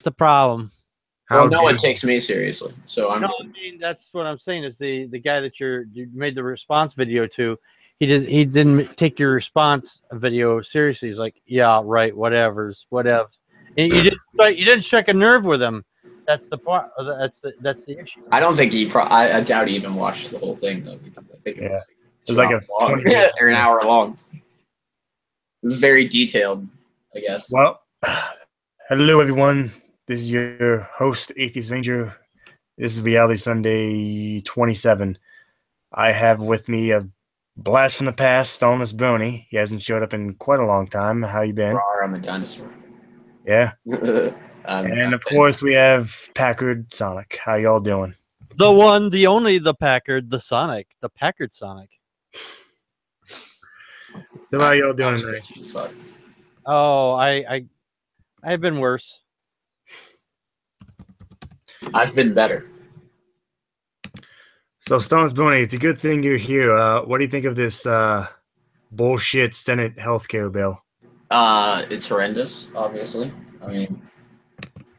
the problem. Well, no one takes me seriously, so I'm. No, I mean that's what I'm saying. Is the guy that you made the response video to? He didn't take your response video seriously. He's like, yeah, right, whatever. And you didn't strike a nerve with him. That's the part. That's the issue. I don't think he. I doubt he even watched the whole thing though, because I think it was like a long, or an hour long. It was very detailed, I guess. Well, hello everyone. This is your host, Atheist Ranger. This is Reality Sunday 27. I have with me a blast from the past, Thomas Brony. He hasn't showed up in quite a long time. How you been? I'm a dinosaur. Yeah. And of course, we have Packard Sonic. How y'all doing? The one, the only, the Packard, the Sonic, the Packard Sonic. So how y'all doing today? Oh, I've been worse. I've been better. So, Stones Brony, it's a good thing you're here. What do you think of this bullshit Senate healthcare bill? It's horrendous, obviously. I mean,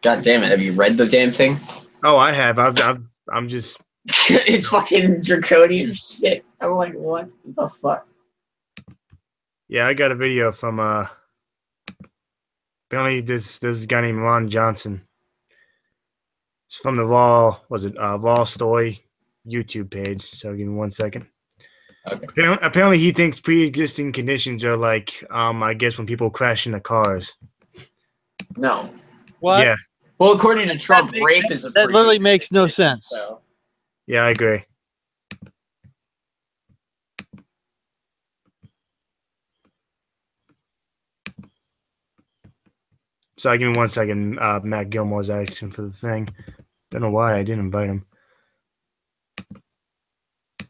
God damn it! Have you read the damn thing? Oh, I have. I'm just. It's fucking draconian shit. I'm like, what the fuck? Yeah, I got a video from apparently this guy named Ron Johnson. It's from the Raw Story YouTube page. So give me 1 second. Okay. Apparently he thinks pre-existing conditions are like I guess when people crash into cars. No. What? Yeah. Well, according to Trump, rape is a that literally makes no sense. So. Yeah, I agree. So give me 1 second. Matt Gilmore's asking for the thing. Don't know why I didn't invite him.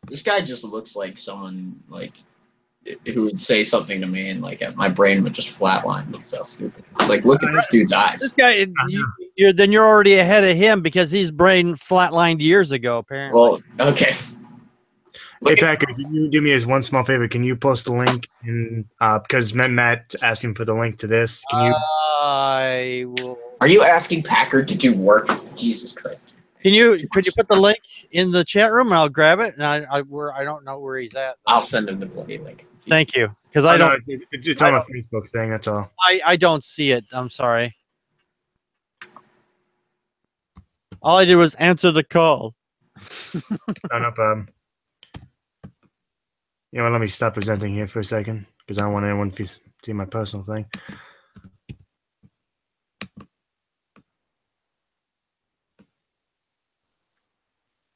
This guy just looks like someone like who would say something to me and like my brain would just flatline. Looks so stupid. It's like, look at this dude's eyes. This guy, you're already ahead of him because his brain flatlined years ago. Apparently. Well, okay. Hey Packer, can you do me as one small favor? Can you post the link in because Matt asking for the link to this? Can you? I will. Are you asking Packard to do work? Jesus Christ! Could you put the link in the chat room and I'll grab it? And I don't know where he's at. I'll send him the bloody link. Jesus. Thank you, because I don't. It's on the Facebook thing. That's all. I don't see it. I'm sorry. All I did was answer the call. No problem. You know what? Let me stop presenting here for a second because I don't want anyone to see my personal thing.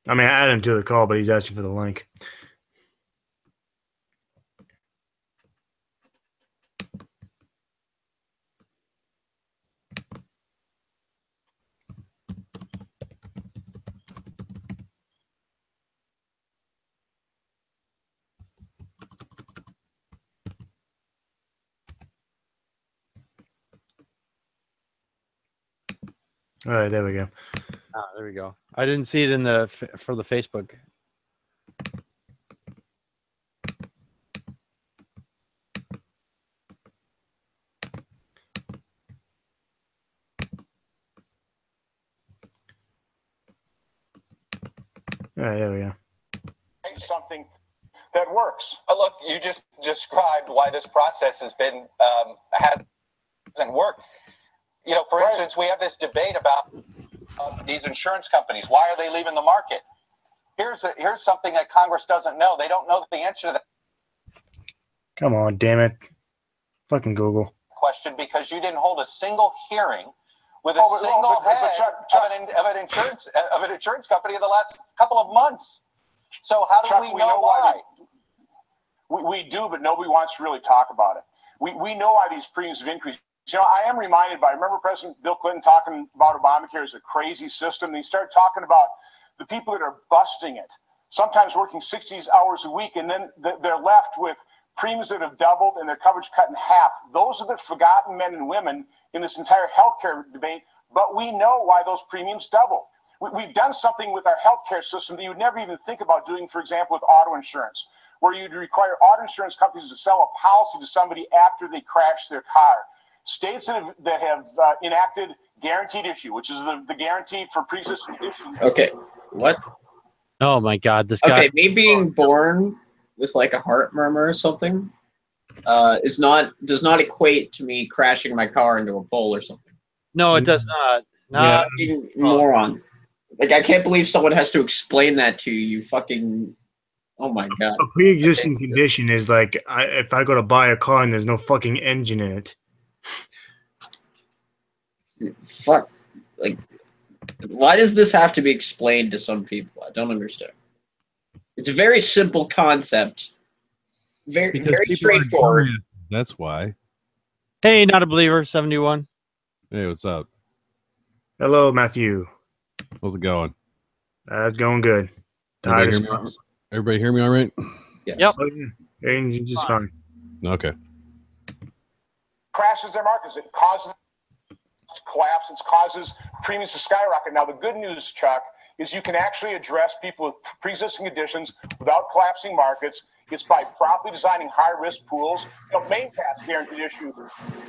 I mean, I added him to the call, but he's asking for the link. All right, there we go. Oh, there we go. I didn't see it for the Facebook. All right, there we go. Something that works. Look, you just described why this process hasn't worked. You know, for instance, we have this debate about these insurance companies. Why are they leaving the market? Here's something that Congress doesn't know. They don't know the answer to that Come on, damn it. Fucking Google. question because you didn't hold a single hearing with a single head of an insurance company in the last couple of months. So how do we know why? We do, but nobody wants to really talk about it. We know why these premiums have increased. You know, I am reminded by, remember President Bill Clinton talking about Obamacare as a crazy system? And he started talking about the people that are busting it, sometimes working 60 hours a week, and then they're left with premiums that have doubled and their coverage cut in half. Those are the forgotten men and women in this entire healthcare debate, but we know why those premiums doubled. We've done something with our healthcare system that you would never even think about doing, for example, with auto insurance, where you'd require auto insurance companies to sell a policy to somebody after they crash their car. States that have enacted guaranteed issue, which is the guarantee for pre-existing conditions. Okay, what? Oh my God, this guy. Okay, me being born with like a heart murmur or something does not equate to me crashing my car into a pole or something. No, it does not. Not Fucking moron. Like, I can't believe someone has to explain that to you. You fucking. Oh my God. A pre-existing condition is like if I go to buy a car and there's no fucking engine in it. Fuck. Like, why does this have to be explained to some people? I don't understand. It's a very simple concept. Very Because very people are straightforward. ignorant. That's why. Hey, not a believer, 71. Hey, what's up? Hello, Matthew. How's it going? It's going good. Tired as fuck. Everybody hear me all right? Yep. You're just fine. Okay. Crashes their markets. It causes collapse. It causes premiums to skyrocket. Now, the good news, Chuck, is you can actually address people with pre-existing conditions without collapsing markets. It's by properly designing high-risk pools. You know, Maine Pass guaranteed issue,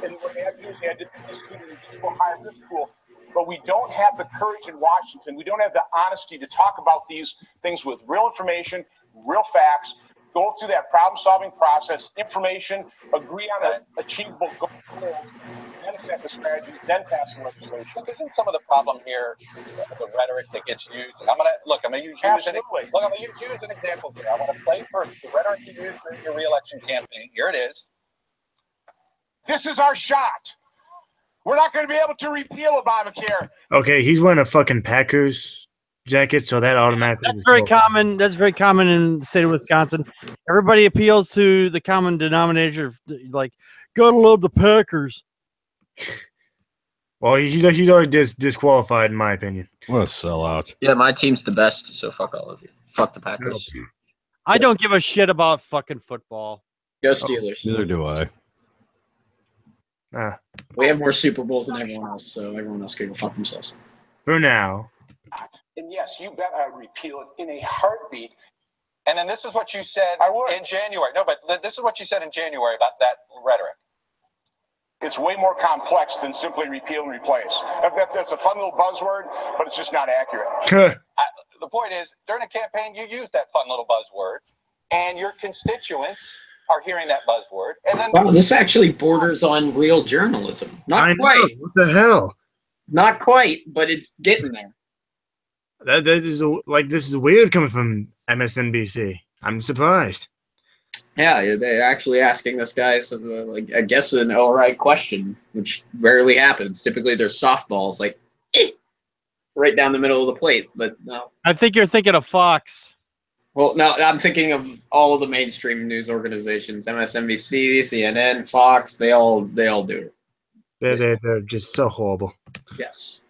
and what they had to do is they had to institute a high-risk pool. But we don't have the courage in Washington. We don't have the honesty to talk about these things with real information, real facts, go through that problem-solving process, information, agree on an achievable goal, then set the strategies, then pass the legislation. But isn't some of the problem here the rhetoric that gets used? I'm gonna use you as an example here. I want to play for the rhetoric you used during your re-election campaign. Here it is. This is our shot. We're not going to be able to repeal Obamacare. Okay, he's wearing a fucking Packers jacket, so that automatically. That's very common. That's very common in the state of Wisconsin. Everybody appeals to the common denominator, like, gotta love the Packers. Well, he's already disqualified, in my opinion. What a sellout. Yeah, my team's the best, so fuck all of you. Fuck the Packers. I don't give a shit about fucking football. Go Steelers. Neither do I. We have more Super Bowls than everyone else, so everyone else can go fuck themselves. For now. And yes, you bet I'd repeal it in a heartbeat. And then this is what you said in January. No, but this is what you said in January about that rhetoric. It's way more complex than simply repeal and replace. That's a fun little buzzword, but it's just not accurate. The point is, during a campaign, you use that fun little buzzword, and your constituents are hearing that buzzword. And then Wow, this actually borders on real journalism. Not quite. What the hell? Not quite, but it's getting there. That is this is weird coming from MSNBC. I'm surprised. Yeah, they're actually asking this guy some, I guess, an all right question, which rarely happens. Typically, there's softballs, like, right down the middle of the plate, but no. I think you're thinking of Fox. Well, no, I'm thinking of all of the mainstream news organizations: MSNBC, CNN, Fox. They all do it. They're just so horrible. Yes.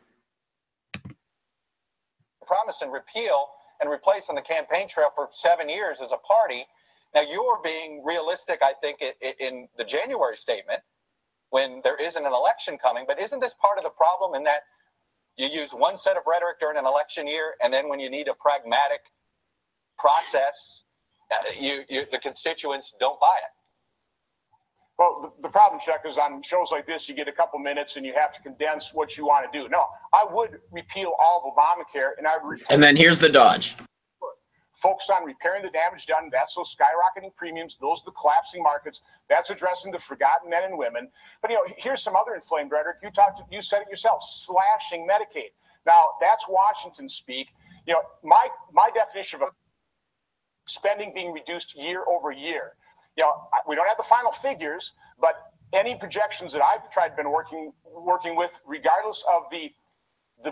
promise and repeal and replace on the campaign trail for 7 years as a party. Now, you're being realistic, I think, in the January statement when there isn't an election coming. But isn't this part of the problem in that you use one set of rhetoric during an election year, and then when you need a pragmatic process, the constituents don't buy it? Well, the problem, Chuck, is on shows like this, you get a couple minutes and you have to condense what you want to do. No, I would repeal all of Obamacare, and I would. And then here's the dodge. Focus on repairing the damage done. That's those skyrocketing premiums. Those are the collapsing markets. That's addressing the forgotten men and women. But here's some other inflamed rhetoric. You said it yourself. Slashing Medicaid. Now that's Washington speak. My definition of spending being reduced year over year. We don't have the final figures, but any projections that I've been working with, regardless of the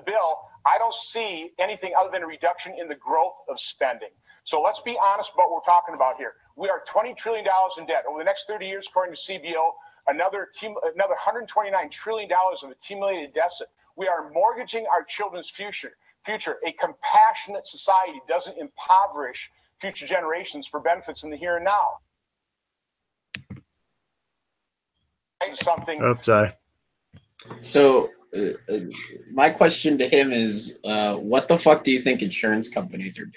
bill, I don't see anything other than a reduction in the growth of spending. So let's be honest about what we're talking about here. We are $20 trillion in debt. Over the next 30 years, according to CBO, another $129 trillion of accumulated deficit. We are mortgaging our children's future. A compassionate society doesn't impoverish future generations for benefits in the here and now. Something. Oops, sorry. So my question to him is, what the fuck do you think insurance companies are doing?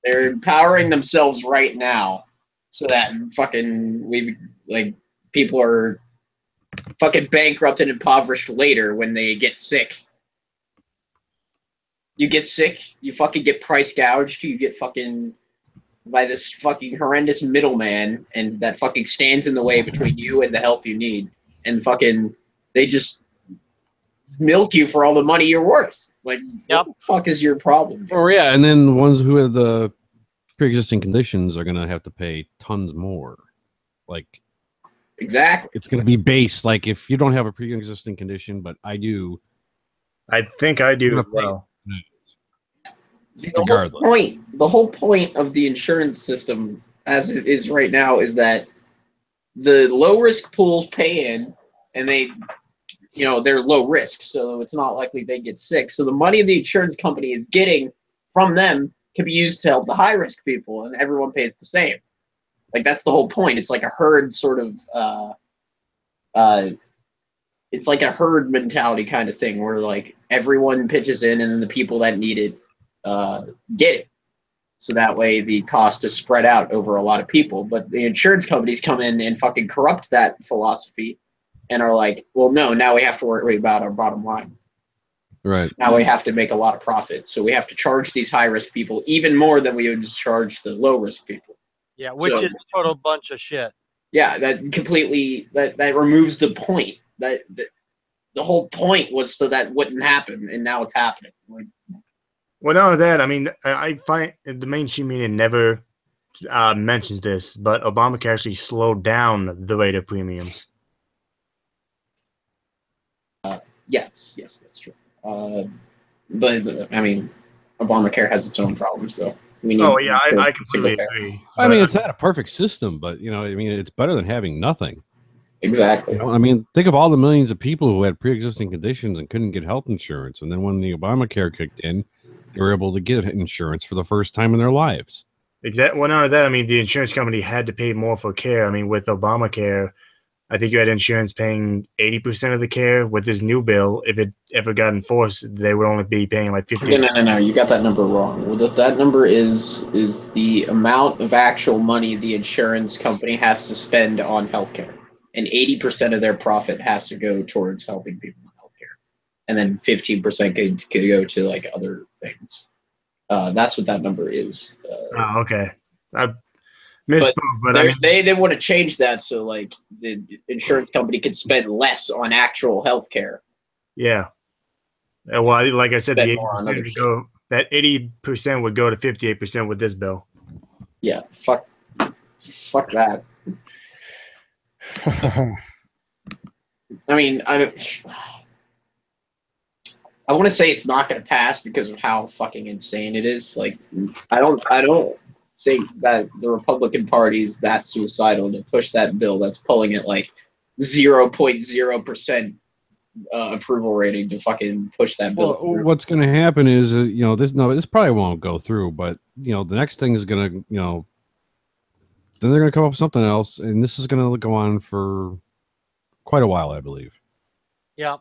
They're empowering themselves right now so that fucking people are fucking bankrupt and impoverished later when they get sick. You get sick, you fucking get price gouged, you get fucking by this fucking horrendous middleman, and that fucking stands in the way between you and the help you need, and fucking they just milk you for all the money you're worth. Like, what the fuck is your problem? Oh yeah, and then the ones who have the pre-existing conditions are gonna have to pay tons more. Like, exactly, it's gonna be based. Like, if you don't have a pre-existing condition, but I do, I think I do as well. See, the whole point of the insurance system as it is right now is that the low risk pools pay in, and they, you know, they're low risk, so it's not likely they get sick. So the money the insurance company is getting from them can be used to help the high risk people, and everyone pays the same. Like, that's the whole point. It's like a herd sort of it's like a herd mentality kind of thing where like everyone pitches in, and then the people that need it get it. So that way the cost is spread out over a lot of people. But the insurance companies come in and fucking corrupt that philosophy and are like, well, no, now we have to worry about our bottom line. right? Now we have to make a lot of profit. So we have to charge these high risk people even more than we would charge the low risk people. Yeah, which is a total bunch of shit. Yeah, that completely that removes the point. That the whole point was so that wouldn't happen, and now it's happening. Like, well, none of that. I mean, I find the mainstream media never mentions this, but Obamacare actually slowed down the rate of premiums. yes, that's true. But I mean, Obamacare has its own problems, though. I completely agree. I mean, it's not a perfect system, but you know, I mean, it's better than having nothing. Exactly. You know, I mean, think of all the millions of people who had pre-existing conditions and couldn't get health insurance, and then when the Obamacare kicked in, they were able to get insurance for the first time in their lives. Exactly. Well, none of that. I mean, the insurance company had to pay more for care. I mean, with Obamacare, I think you had insurance paying 80% of the care. With this new bill, if it ever got enforced, they would only be paying like 50%. No. You got that number wrong. Well, that number is the amount of actual money the insurance company has to spend on healthcare, and 80% of their profit has to go towards helping people in healthcare, and then 15% could go to like other things. That's what that number is. Oh, okay. I misspoke, but I mean, they want to change that so like the insurance company could spend less on actual healthcare. Yeah. Well, like I said, Spend the more on other 80% would go to 58% with this bill. Yeah, fuck that. I mean, I want to say it's not going to pass because of how fucking insane it is. Like, I don't think that the Republican Party is that suicidal to push that bill that's pulling at like 0.0% approval rating to fucking push that bill through. What's going to happen is, you know, this probably won't go through, but you know, the next thing is going to, you know, then they're going to come up with something else, and this is going to go on for quite a while, I believe. Yeah.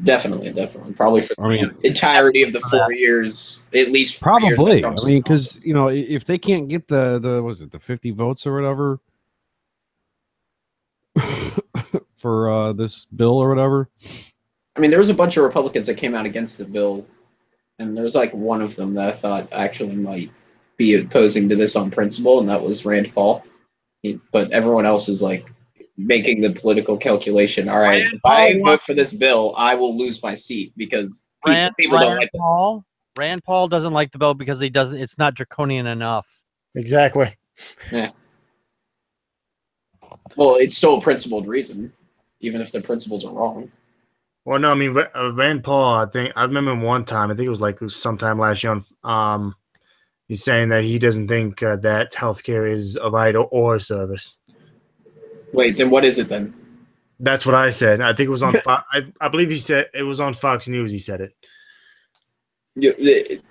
Definitely. Probably for the entirety of the 4 years, at least. Probably. I mean, because you know, if they can't get the 50 votes or whatever for this bill or whatever. I mean, there was a bunch of Republicans that came out against the bill, and there was like one of them that I thought actually might be opposing to this on principle, and that was Rand Paul. But everyone else is like making the political calculation. All right, if I vote for this bill, I will lose my seat because people don't like this. Rand Paul doesn't like the bill because he doesn't. It's not draconian enough. Exactly. Yeah. Well, it's still a principled reason, even if the principles are wrong. Well, no, I mean Rand Paul. I remember one time. I think it was like sometime last year. He's saying that he doesn't think that healthcare is a right or a service. Wait, then what is it then? That's what I said. I think it was on Fox. I believe he said it was on Fox News. He said it.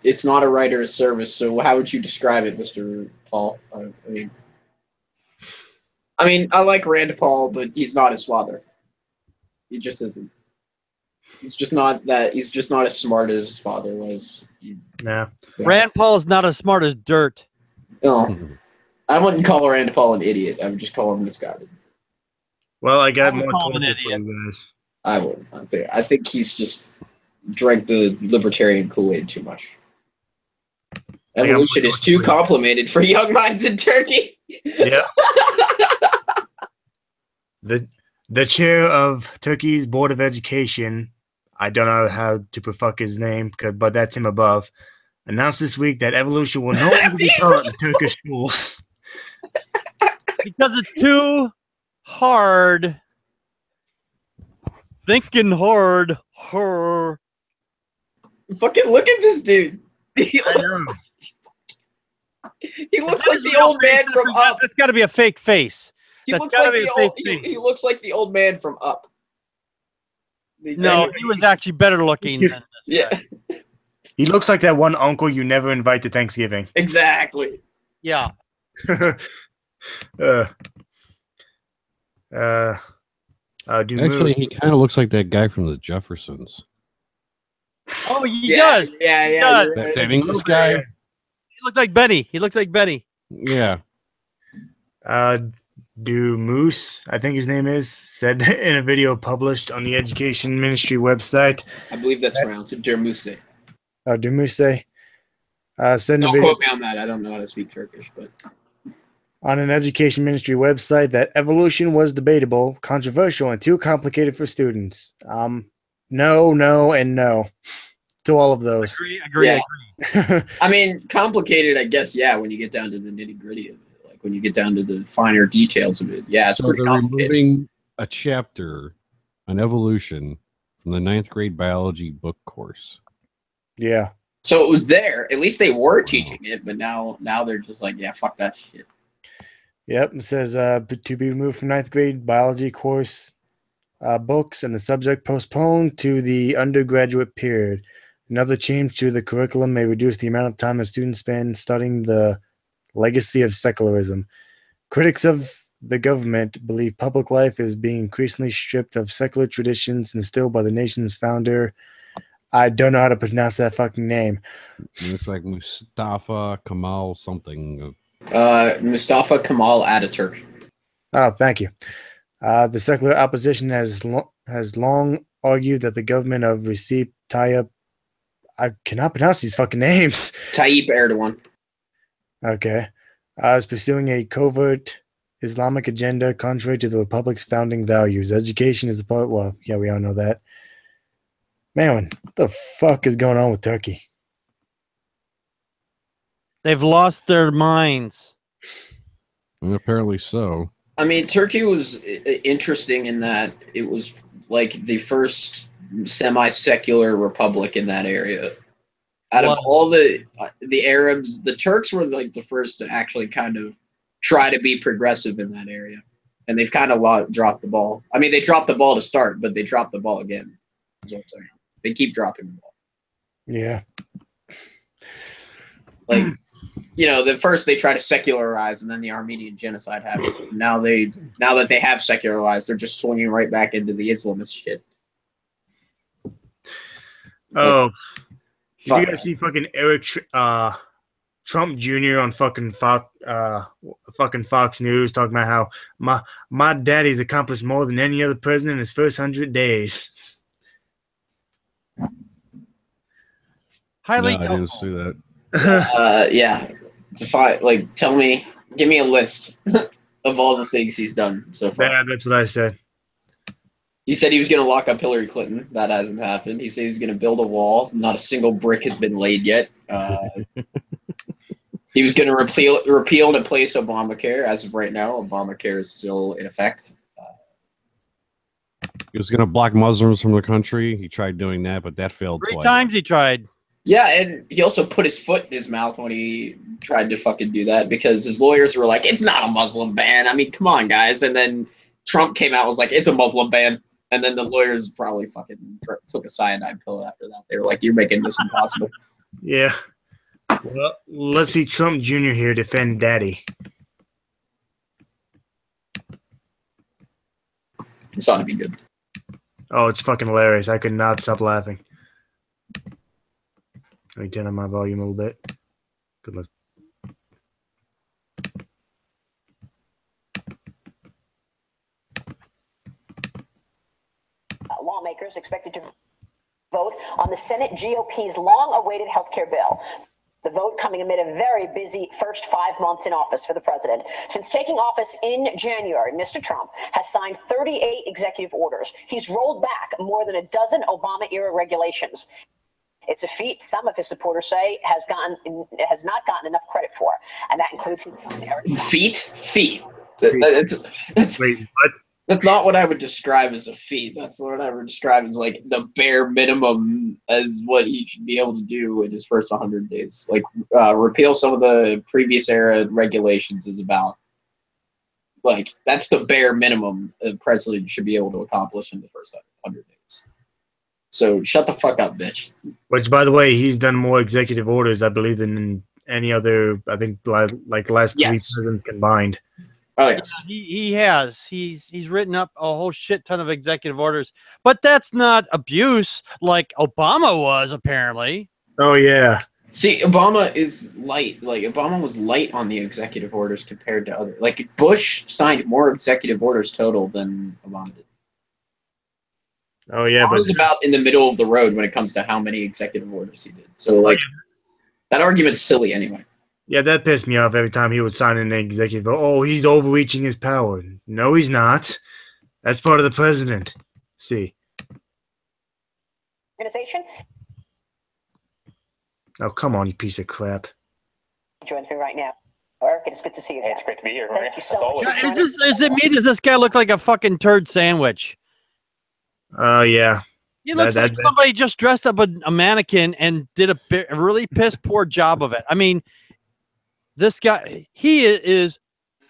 It's not a right or a service. So how would you describe it, Mr. Paul? I mean, I like Rand Paul, but he's not his father. He just isn't. He's just not that. He's just not as smart as his father was. Yeah. Rand Paul is not as smart as dirt. No, I wouldn't call Rand Paul an idiot. I would just call him misguided. Well, I got I would more call him an torture for you guys. I would. I think he's just drank the libertarian Kool-Aid too much. I got Evolution more is too torture for you. complicated for young minds in Turkey. Yep. The chair of Turkey's Board of Education, I don't know how to fuck his name, but that's him above, announced this week that evolution will no longer be taught in Turkish schools. Because it's too hard. Thinking hard. Her. Fucking look at this dude. He I looks, know. he looks like the old man from Up. That's got to be a fake face. He That's looks gotta like be the a fake old. face. He looks like the old man from Up. No, he was actually better looking than this Yeah, guy. He looks like that one uncle you never invite to Thanksgiving. exactly. Yeah. Do Actually, he kind of looks like that guy from the Jeffersons. Oh, he Yeah, does. yeah, yeah. does. you're That, right. that English guy. He looked like Benny. He looks like Benny. Yeah. Do Moose, I think his name is, said in a video published on the Education Ministry website. I believe that's pronounced Dermuse. Do Moose say? Said in a Don't video quote me on that. I don't know how to speak Turkish, but on an Education Ministry website that evolution was debatable, controversial, and too complicated for students. No, and no to all of those. Agree. Yeah. I mean, complicated, I guess, yeah, when you get down to the nitty-gritty of it. Like, when you get down to the finer details of it, yeah, it's So pretty they're complicated. removing a chapter on evolution from the 9th grade biology book course. Yeah. So it was there. At least they were teaching it, but now they're just like, yeah, fuck that shit. Yep. It says to be removed from 9th grade biology course books and the subject postponed to the undergraduate period. Another change to the curriculum may reduce the amount of time that students spend studying the legacy of secularism. Critics of the government believe public life is being increasingly stripped of secular traditions instilled by the nation's founder. I don't know how to pronounce that fucking name. It looks like Mustafa Kemal something. Mustafa Kemal Ataturk. Oh, thank you. The secular opposition has long argued that the government of Recep Tayyip, I cannot pronounce these fucking names. Tayyip Erdogan. Okay. Is pursuing a covert Islamic agenda contrary to the Republic's founding values. Education is a part. Well, yeah, we all know that. Man, what the fuck is going on with Turkey? They've lost their minds. And apparently so. I mean, Turkey was interesting in that it was like the first semi-secular republic in that area. Out of all the Arabs, the Turks were like the first to actually kind of try to be progressive in that area, and they've kind of dropped the ball. I mean, they dropped the ball to start, but they dropped the ball again. Is what I'm saying. They keep dropping the ball. Yeah. Like, you know, the first they try to secularize, and then the Armenian genocide happens. And now that they have secularized, they're just swinging right back into the Islamist shit. Oh, did Fuck. you guys see fucking Eric Trump Jr. on fucking Fox News talking about how my daddy's accomplished more than any other president in his first 100 days? Highly No, I didn't doubtful. see that. Yeah. Give me a list of all the things he's done so far. Yeah, that's what I said. He said he was going to lock up Hillary Clinton. That hasn't happened. He said he was going to build a wall. Not a single brick has been laid yet. He was going to repeal and replace Obamacare. As of right now, Obamacare is still in effect. He was going to block Muslims from the country. He tried doing that, but that failed 3 twice. times he tried. Yeah, and he also put his foot in his mouth when he tried to fucking do that because his lawyers were like, it's not a Muslim ban. I mean, come on, guys. And then Trump came out and was like, it's a Muslim ban. And then the lawyers probably fucking took a cyanide pill after that. They were like, you're making this impossible. Yeah. Well, let's see Trump Jr. here defend daddy. This ought to be good. Oh, it's fucking hilarious. I could not stop laughing. Let me turn on my volume a little bit. Good luck. expected to vote on the Senate GOP's long-awaited health care bill. The vote coming amid a very busy first 5 months in office for the president. Since taking office in January, Mr. Trump has signed 38 executive orders. He's rolled back more than a dozen Obama-era regulations. It's a feat some of his supporters say has not gotten enough credit for, and that includes his son, Eric. Feet. That's Wait, what? That's not what I would describe as a feat. That's what I would describe as like the bare minimum as what he should be able to do in his first 100 days. Like repeal some of the previous era regulations is about. Like that's the bare minimum a president should be able to accomplish in the first 100 days. So shut the fuck up, bitch. Which, by the way, he's done more executive orders, I believe, than any other. I think like last three presidents combined. Oh yes, he has. He's written up a whole shit ton of executive orders, but that's not abuse like Obama was apparently. Oh yeah. See, Obama is light. Like Obama was light on the executive orders compared to other. Like Bush signed more executive orders total than Obama did. Oh yeah, Obama was about in the middle of the road when it comes to how many executive orders he did. So like that argument's silly anyway. Yeah, that pissed me off every time he would sign an executive. Oh, he's overreaching his power. No, he's not. That's part of the president. See. Organization. Oh, come on, you piece of crap. Joins me right now. Eric, it's good to see you. Hey, it's great to be here. Thank you so much. Is it me? Does this guy look like a fucking turd sandwich? Yeah. He looks like somebody just dressed up a mannequin and did a really piss poor job of it. I mean, this guy, he is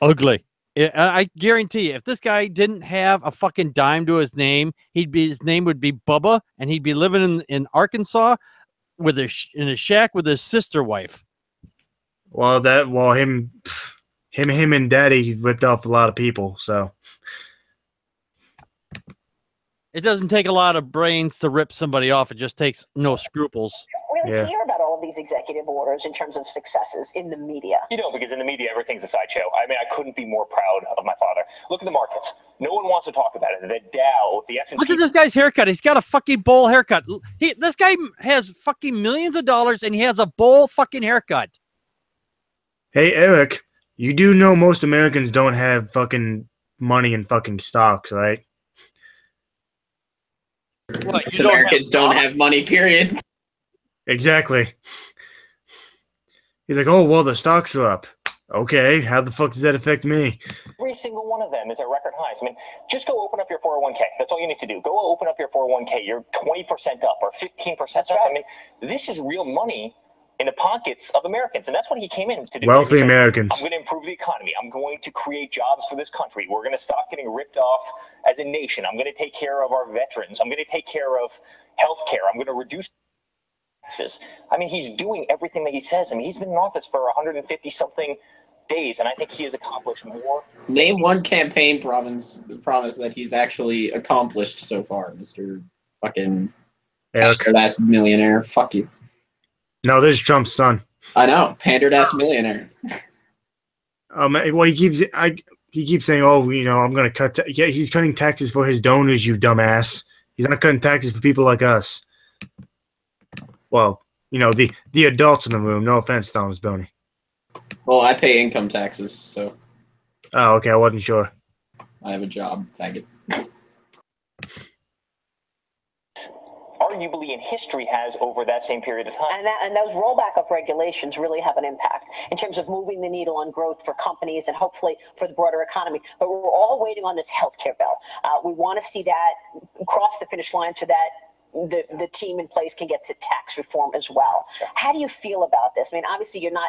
ugly. I guarantee you, if this guy didn't have a fucking dime to his name, his name would be Bubba, and he'd be living in Arkansas with in a shack with his sister wife. Well, him and Daddy ripped off a lot of people, so. It doesn't take a lot of brains to rip somebody off. It just takes no scruples. We don't hear about all of these executive orders in terms of successes in the media. You know, because in the media, everything's a sideshow. I mean, I couldn't be more proud of my father. Look at the markets. No one wants to talk about it. The Dow, the S&P. Look at this guy's haircut. He's got a fucking bowl haircut. This guy has fucking millions of dollars, and he has a bowl fucking haircut. Hey, Eric, you do know most Americans don't have fucking money in fucking stocks, right? What, most Americans don't have money, period. Exactly. He's like, oh, well, the stocks are up. Okay, how the fuck does that affect me? Every single one of them is at record highs. I mean, just go open up your 401k. That's all you need to do. Go open up your 401k. You're 20% up or 15% up. I mean, this is real money in the pockets of Americans. And that's what he came in to do. Wealthy Americans. I'm going to improve the economy. I'm going to create jobs for this country. We're going to stop getting ripped off as a nation. I'm going to take care of our veterans. I'm going to take care of health care. I'm going to reduce taxes. I mean, he's doing everything that he says. I mean, he's been in office for 150-something days, and I think he has accomplished more. Name one campaign promise that he's actually accomplished so far, Mr. fucking pandered-ass millionaire. Fuck you. No, this is Trump's son. I know, pandered-ass millionaire. Well, he keeps saying, "Oh, you know, I'm going to cut." Yeah, he's cutting taxes for his donors, you dumbass. He's not cutting taxes for people like us. Well, you know, the adults in the room. No offense, Thomas Boney. Well, I pay income taxes, so. Oh, okay. I wasn't sure. I have a job, faggot. Arguably in history has over that same period of time. And those rollback of regulations really have an impact in terms of moving the needle on growth for companies and hopefully for the broader economy. But we're all waiting on this healthcare bill. We want to see that cross the finish line so that the team in place can get to tax reform as well. Sure. How do you feel about this? I mean, obviously you're not,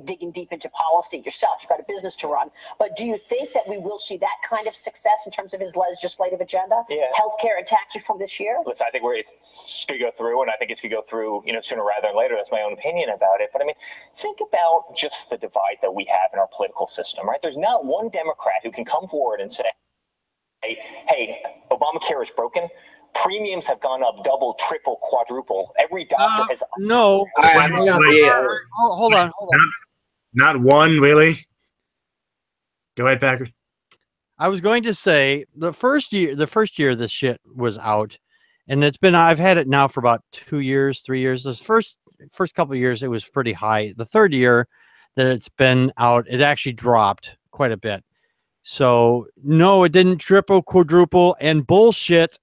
digging deep into policy yourself. You've got a business to run. But do you think that we will see that kind of success in terms of his legislative agenda? Yeah. Healthcare and tax reform this year? Listen, I think it's going to go through, and I think it's going to go through, sooner rather than later. That's my own opinion about it. But I mean, think about just the divide that we have in our political system, right? There's not one Democrat who can come forward and say, hey, Obamacare is broken. Premiums have gone up double, triple, quadruple. Every doctor has. No. Hold on. Not one, really. Go ahead, Packard. I was going to say the first year this shit was out, and I've had it now for about 2 years, 3 years. This first couple of years, it was pretty high. The third year that it's been out, it actually dropped quite a bit. So no, it didn't triple, quadruple, and bullshit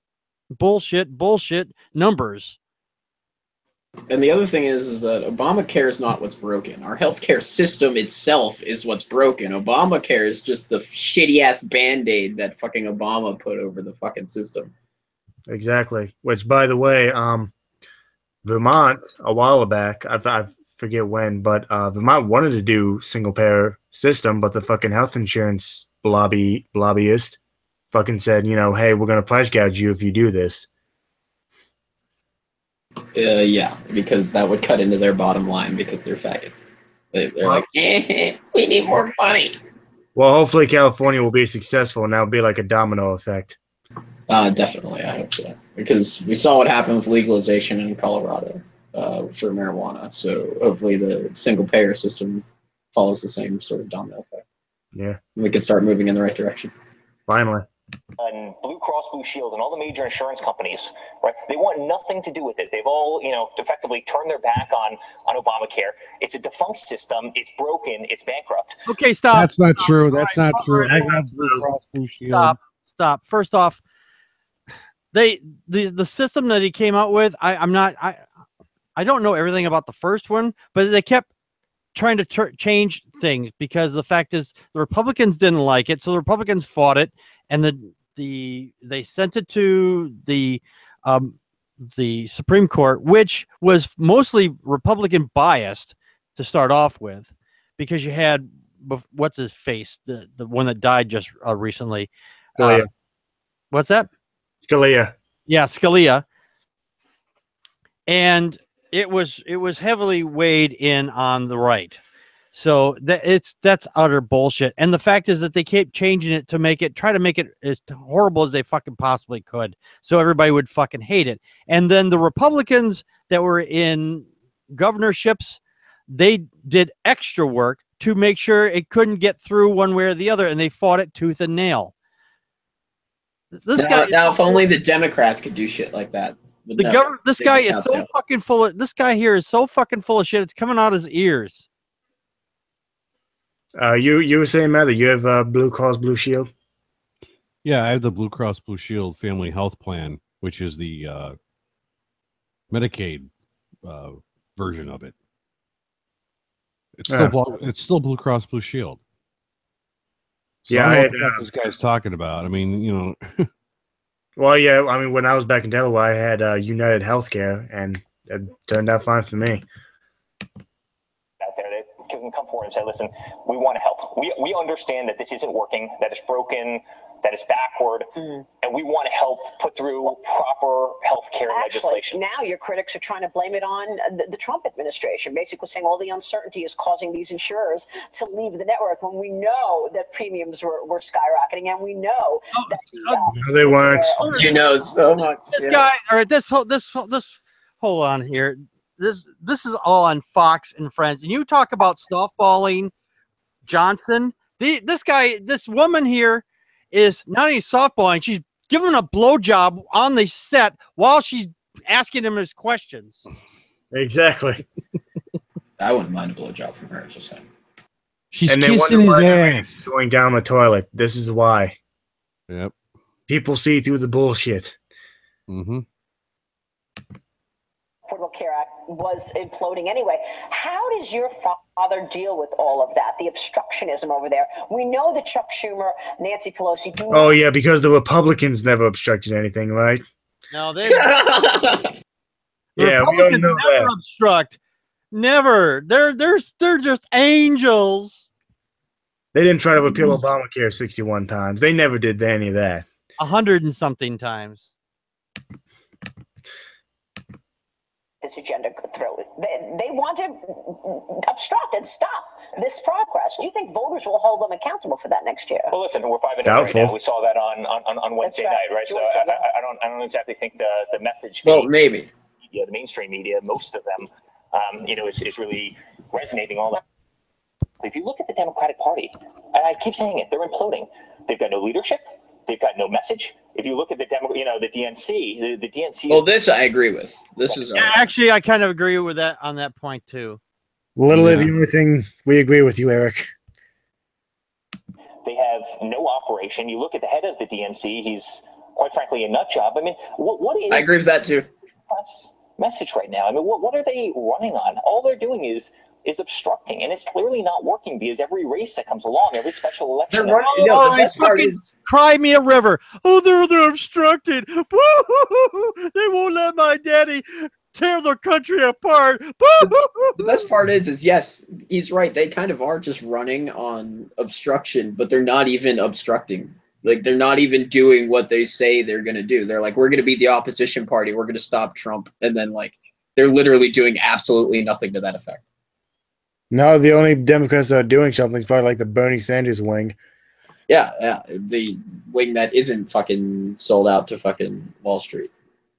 numbers. And the other thing is that Obamacare is not what's broken. Our healthcare system itself is what's broken. Obamacare is just the shitty ass Band-Aid that fucking Obama put over the fucking system. Exactly. Which, by the way, Vermont a while back, I forget when, but Vermont wanted to do single payer system, but the fucking health insurance lobbyist fucking said, you know, hey, we're gonna price gouge you if you do this. Yeah, because that would cut into their bottom line because they're faggots. They're like, we need more money. Well, hopefully California will be successful, and that'll be like a domino effect. Definitely, I hope so. Because we saw what happened with legalization in Colorado for marijuana. So hopefully the single payer system follows the same sort of domino effect. Yeah. We can start moving in the right direction. Finally. And Blue Cross Blue Shield and all the major insurance companies, right? They want nothing to do with it. They've all, effectively turned their back on Obamacare. It's a defunct system. It's broken. It's bankrupt. Okay, stop. That's not true. That's not true. That's not Blue Cross Blue Shield. Stop. First off, the system that he came out with, I don't know everything about the first one, but they kept trying to change things because the fact is the Republicans didn't like it, so the Republicans fought it, and they sent it to the Supreme Court, which was mostly Republican biased to start off with, because you had what's his face, the one that died just recently. Scalia. What's that? Scalia. Yeah, Scalia. And it was heavily weighed in on the right. So that's utter bullshit. And the fact is that they kept changing it to try to make it as horrible as they fucking possibly could, so everybody would fucking hate it. And then the Republicans that were in governorships, they did extra work to make sure it couldn't get through one way or the other, and they fought it tooth and nail. Now, if only the Democrats could do shit like that. This guy is so fucking full of. This guy here is so fucking full of shit. It's coming out his ears. You were saying, Matt, that you have Blue Cross Blue Shield? Yeah, I have the Blue Cross Blue Shield Family Health Plan, which is the Medicaid version of it. It's still Blue Cross Blue Shield. So Yeah, I don't know what this guy's talking about. I mean, Well, yeah, I mean, when I was back in Delaware, I had United Healthcare, and it turned out fine for me. Out there that can come forward and say, listen, we want to help. We understand that this isn't working, that it's broken, that it's backward, and we want to help put through proper healthcare legislation. Now your critics are trying to blame it on the Trump administration, basically saying all the uncertainty is causing these insurers to leave the network, when we know that premiums were skyrocketing, and we know that they weren't. You know so much. This guy, all right, this hold on here. This is all on Fox and Friends, and you talk about softballing Johnson. This woman here is not only softballing, she's giving a blowjob on the set while she's asking him his questions. Exactly. I wouldn't mind a blowjob from her, just saying. She's kissing his ass. Going down the toilet. This is why. Yep. People see through the bullshit. Mm-hmm. Affordable Care Act was imploding anyway. How does your father deal with all of that, the obstructionism over there? We know that Chuck Schumer, Nancy Pelosi do. Oh, yeah, because the Republicans never obstructed anything, right? No, they. Yeah, we don't know never that. obstruct. Never. They're just angels. They didn't try to repeal Obamacare 61 times. They never did any of that. 100 and something times. This agenda through. They want to obstruct and stop this progress. Do you think voters will hold them accountable for that next year? Well, listen, we're 5-0 right Doubtful. now. We saw that on Wednesday night, right? So I don't exactly think the message. Well, maybe. The mainstream media, most of them, is really resonating all that. If you look at the Democratic Party, and I keep saying it, they're imploding. They've got no leadership. They've got no message. If you look at the the DNC, the DNC. Well, this I agree with. This is actually, I kind of agree with that on that point too. Literally the only thing we agree with you, Eric. They have no operation. You look at the head of the DNC; he's quite frankly a nut job. I mean, what is? I agree with that too. Message right now. I mean, what are they running on? All they're doing is obstructing, and it's clearly not working because every race that comes along, every special election, they're running, the best part is cry me a river. Oh, they're obstructed. Woo-hoo-hoo-hoo. They won't let my daddy tear their country apart. The best part is yes, he's right. They kind of are just running on obstruction, but they're not even obstructing. Like, they're not even doing what they say they're going to do. They're like, we're going to be the opposition party. We're going to stop Trump. And then, like, they're literally doing absolutely nothing to that effect. No, the only Democrats that are doing something is probably like the Bernie Sanders wing. Yeah. The wing that isn't fucking sold out to fucking Wall Street.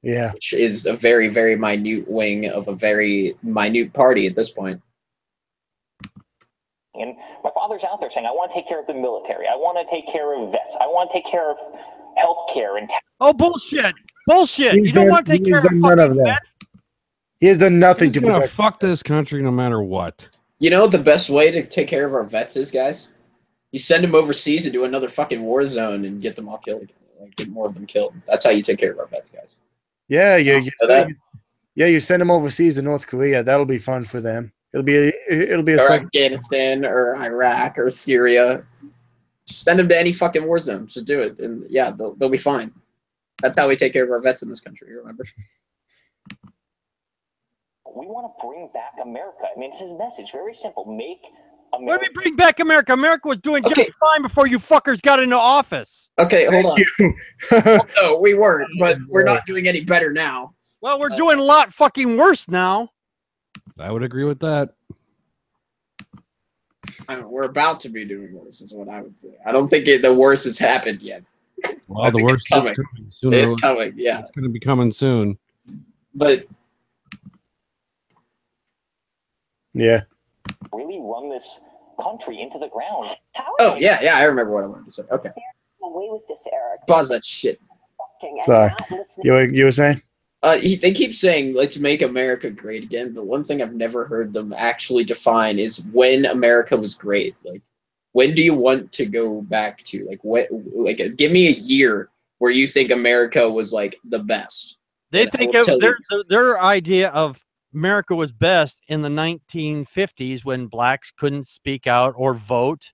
Yeah. Which is a very, very minute wing of a very minute party at this point. And my father's out there saying, I want to take care of the military. I want to take care of vets. I want to take care of health care. And oh, bullshit. You don't want to take care of none of that. vets? He has done nothing He's to gonna protect. fuck this country no matter what. You know what the best way to take care of our vets is, guys? You send them overseas and do another fucking war zone and get them all killed. Like, get more of them killed. That's how you take care of our vets, guys. Yeah, you send them overseas to North Korea. That'll be fun for them. It'll be or Afghanistan or Iraq or Syria. Just send them to any fucking war zone. Just do it, and yeah, they'll be fine. That's how we take care of our vets in this country. Remember? we want to bring back America. I mean, it's his message. Very simple. Make America. What do we bring back America? America was doing just fine before you fuckers got into office. Okay, hold on. No, we weren't, but we're not doing any better now. Well, we're doing a lot fucking worse now. I would agree with that. We're about to be doing worse, is what I would say. I don't think the worst has happened yet. Well, the worst is coming. Sooner it's coming, yeah. It's going to be coming soon. But yeah, really run this country into the ground. Oh yeah, I remember what I wanted to say. Okay. Away with this, Eric. Pause that shit. Sorry. You were saying? They keep saying, let's make America great again, but one thing I've never heard them actually define is when America was great. Like, when do you want to go back to? Like, give me a year where you think America was, like, the best. They think their idea of America was best in the 1950s when blacks couldn't speak out or vote,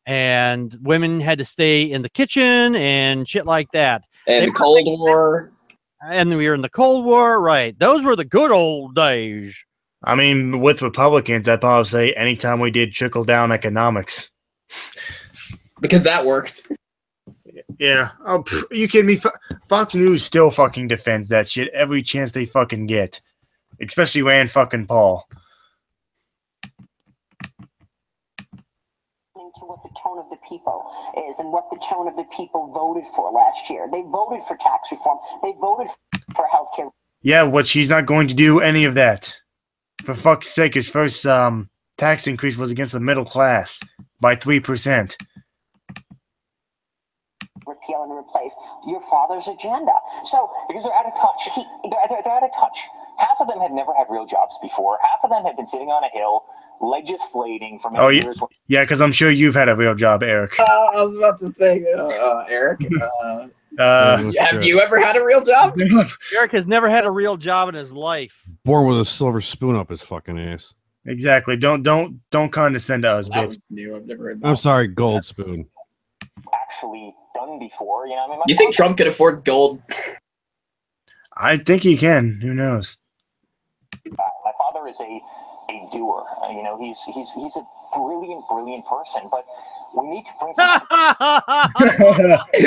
and women had to stay in the kitchen and shit like that. And the Cold War. And we were in the Cold War, right? Those were the good old days. I mean, with Republicans, I'd probably say anytime we did trickle-down economics. Because that worked. Yeah. Oh, you kidding me? Fox News still fucking defends that shit every chance they fucking get. Especially Rand fucking Paul. To what the tone of the people is and what the tone of the people voted for last year. They voted for tax reform. They voted for health care. Yeah, but she's not going to do any of that. For fuck's sake, his first tax increase was against the middle class by 3%. Repeal and replace your father's agenda. So because they're out of touch. They're out of touch. Half of them had never had real jobs before. Half of them had been sitting on a hill legislating for many years. Yeah, because I'm sure you've had a real job, Eric. I was about to say, Eric. Have you ever had a real job? Eric has never had a real job in his life. Born with a silver spoon up his fucking ass. Exactly. Don't condescend to us, That bitch. one's new. I've never heard that. I'm sorry, gold spoon. Actually done before, you know. I mean, you think Trump could afford gold? I think he can. Who knows? My father is a doer. You know, he's a brilliant person. But we need to bring some.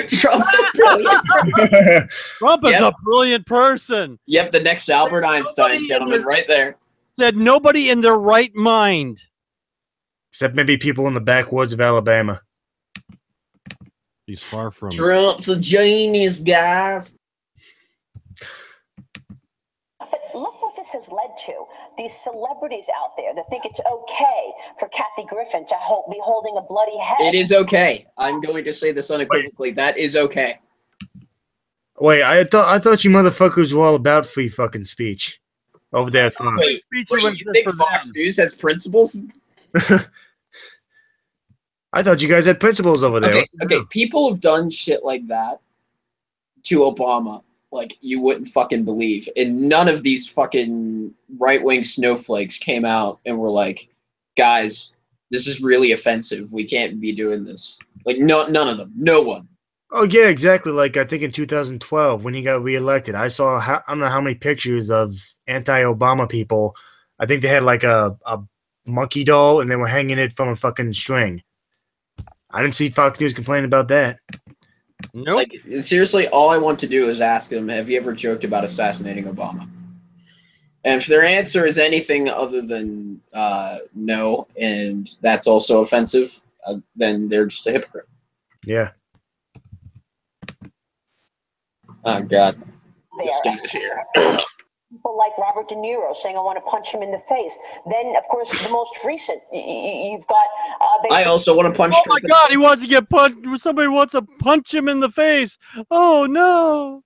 Trump's a brilliant person. Trump is a brilliant person. Yep, the next Albert Einstein, gentlemen, right there. Said nobody in their right mind. Except maybe people in the backwoods of Alabama. He's far from. Trump's a genius, guys. But look what this has led to. these celebrities out there that think it's okay for Kathy Griffin to be holding a bloody head. It is okay. I'm going to say this unequivocally. That is okay. Wait, I thought you motherfuckers were all about free fucking speech over there at Fox. Wait, you think Fox News has principles? I thought you guys had principles over there. Okay, people have done shit like that to Obama, like you wouldn't fucking believe. And none of these fucking right-wing snowflakes came out and were like, guys, this is really offensive. We can't be doing this. Like, none of them. No one. Oh, yeah, exactly. Like, I think in 2012, when he got reelected, I saw, I don't know how many pictures of anti-Obama people. I think they had, like, a monkey doll, and they were hanging it from a fucking string. I didn't see Fox News complaining about that. Nope. Like, seriously, all I want to do is ask them, have you ever joked about assassinating Obama? And if their answer is anything other than no, and that's also offensive, then they're just a hypocrite. Yeah. Oh, God. This guy is here. People like Robert De Niro saying, I want to punch him in the face. Then, of course, the most recent, you've got... I also want to punch Trump. Oh, my God, he wants to get punched. Somebody wants to punch him in the face. Oh, no.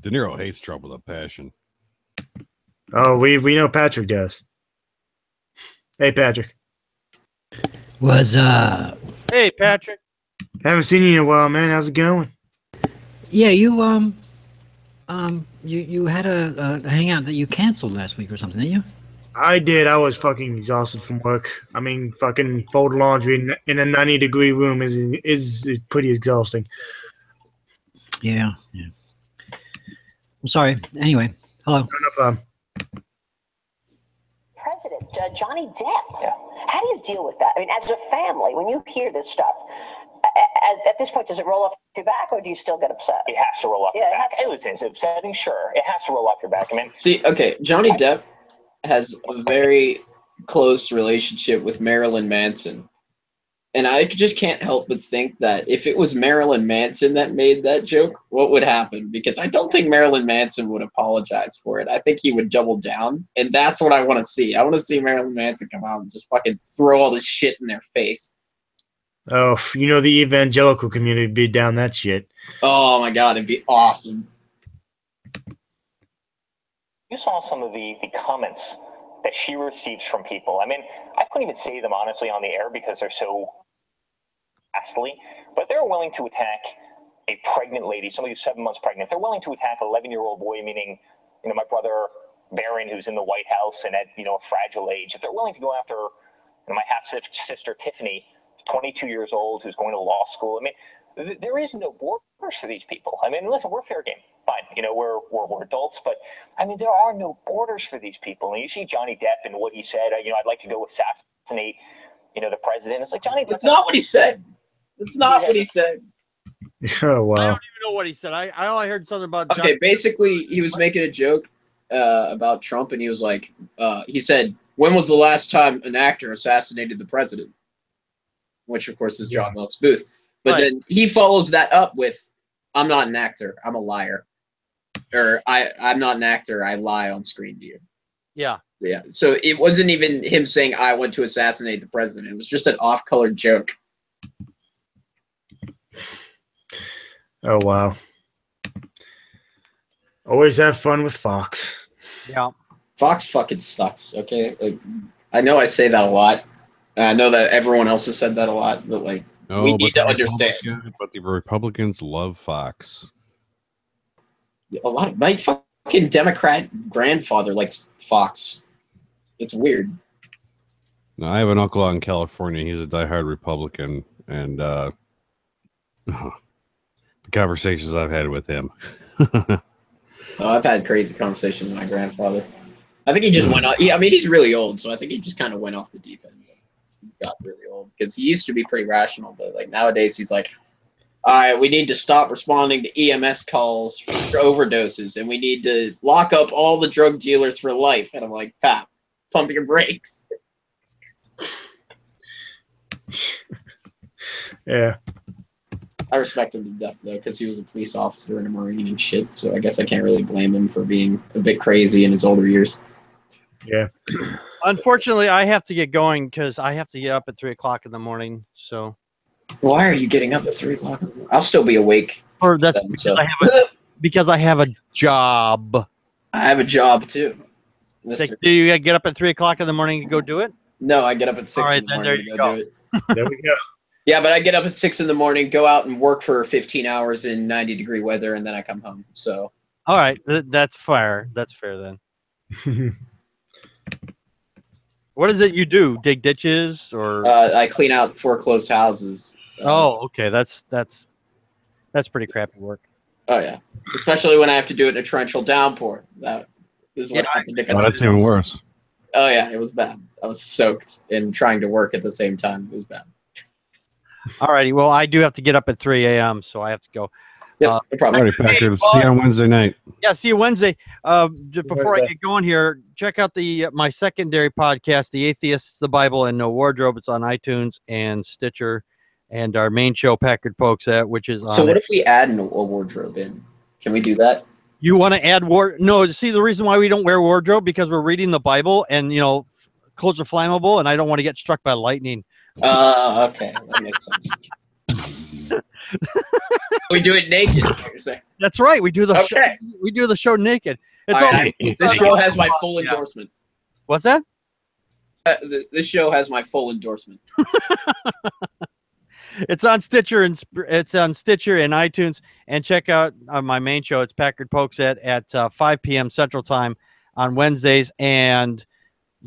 De Niro hates Trump with a passion. Oh, we know Patrick does. Hey, Patrick. What's up? Hey, Patrick. Haven't seen you in a while, man. How's it going? Yeah, you had a hangout that you canceled last week or something, didn't you? I did. I was fucking exhausted from work. I mean, fucking fold laundry in a 90-degree room is pretty exhausting. Yeah. I'm sorry. Anyway, hello. No problem. President Johnny Depp. Yeah. How do you deal with that? I mean, as a family, when you hear this stuff, at this point, does it roll off your back, or do you still get upset? It has to roll off your back. Hey, listen, it's upsetting, sure. It has to roll off your back. I mean, see, okay, Johnny Depp has a very close relationship with Marilyn Manson. And I just can't help but think that if it was Marilyn Manson that made that joke, what would happen? Because I don't think Marilyn Manson would apologize for it. I think he would double down. And that's what I want to see. I want to see Marilyn Manson come out and just fucking throw all this shit in their face. Oh, you know, the evangelical community would be down that shit. Oh, my God. It'd be awesome. you saw some of the comments that she receives from people. I mean, I couldn't even say them honestly on the air because they're so ghastly, but they're willing to attack a pregnant lady, somebody who's 7 months pregnant. They're willing to attack an 11-year-old boy, meaning, you know, my brother Barron, who's in the White House and at, you know, a fragile age. If they're willing to go after, you know, my half-sister Tiffany, 22 years old, who's going to law school. I mean, there is no borders for these people. I mean, listen, we're fair game. Fine. You know, we're adults, but I mean, there are no borders for these people. And you see Johnny Depp and what he said, you know, I'd like to go assassinate, you know, the president. It's like, Johnny Depp. That's not what he said. That's not what he said. Oh, wow. I don't even know what he said. I heard something about. Okay, basically, he was making a joke about Trump, and he was like, he said, when was the last time an actor assassinated the president? Which, of course, is John Wilkes Booth. But then he follows that up with, I'm not an actor, I'm a liar. Or, I'm not an actor, I lie on screen to you. Yeah. Yeah, so it wasn't even him saying, I want to assassinate the president. It was just an off-colored joke. Oh, wow. Always have fun with Fox. Yeah. Fox fucking sucks, okay? Like, I know I say that a lot. I know that everyone else has said that a lot, but, like, we need to understand. But the Republicans love Fox. A lot of my fucking Democrat grandfather likes Fox. It's weird. Now, I have an uncle out in California. He's a diehard Republican, and the conversations I've had with him. I've had crazy conversations with my grandfather. I think he just went off. I mean, he's really old, so I think he just kind of went off the deep end. He got really old because he used to be pretty rational, but like nowadays he's like, all right, we need to stop responding to EMS calls for overdoses, and we need to lock up all the drug dealers for life. And I'm like, Pap, pump your brakes. Yeah. I respect him to death, though, because he was a police officer and a Marine and shit, so I guess I can't really blame him for being a bit crazy in his older years. Yeah. Unfortunately, I have to get going because I have to get up at 3 o'clock in the morning. So, Why are you getting up at 3 o'clock? I'll still be awake. or that's Then, because so. because I have a job. I have a job too. Like, do you get up at 3 o'clock in the morning to go do it? No, I get up at 6 All right, in the then morning there to you go go. do it. There we go. Yeah, but I get up at 6 in the morning, go out and work for 15 hours in 90-degree weather, and then I come home. So All right, that's fair. That's fair then. What is it you do? Dig ditches or? I clean out foreclosed houses. Oh, okay. That's pretty crappy work. Oh yeah, especially when I have to do it in a torrential downpour. That is what happened to Oh, that's even worse. Oh yeah, it was bad. I was soaked and trying to work at the same time. It was bad. All righty. Well, I do have to get up at 3 a.m., so I have to go. Yep, no problem. All right, Packers. See you on Wednesday night. Yeah, see you Wednesday. Just before I get going here, check out my secondary podcast, The Atheists, the Bible, and No Wardrobe. It's on iTunes and Stitcher, and our main show, Packard Pokes, which is on. So what if we add a wardrobe in? Can we do that? You want to add No, see, the reason why we don't wear wardrobe because we're reading the Bible, and clothes are flammable, and I don't want to get struck by lightning. Okay, that makes sense. We do it naked. Is what you're saying. That's right. We do the show. Okay. We do the show naked. It's All right, this show has my full endorsement. What's that? This show has my full endorsement. It's on Stitcher and iTunes, and check out my main show. It's Packard Pokes at 5 p.m. Central Time on Wednesdays, and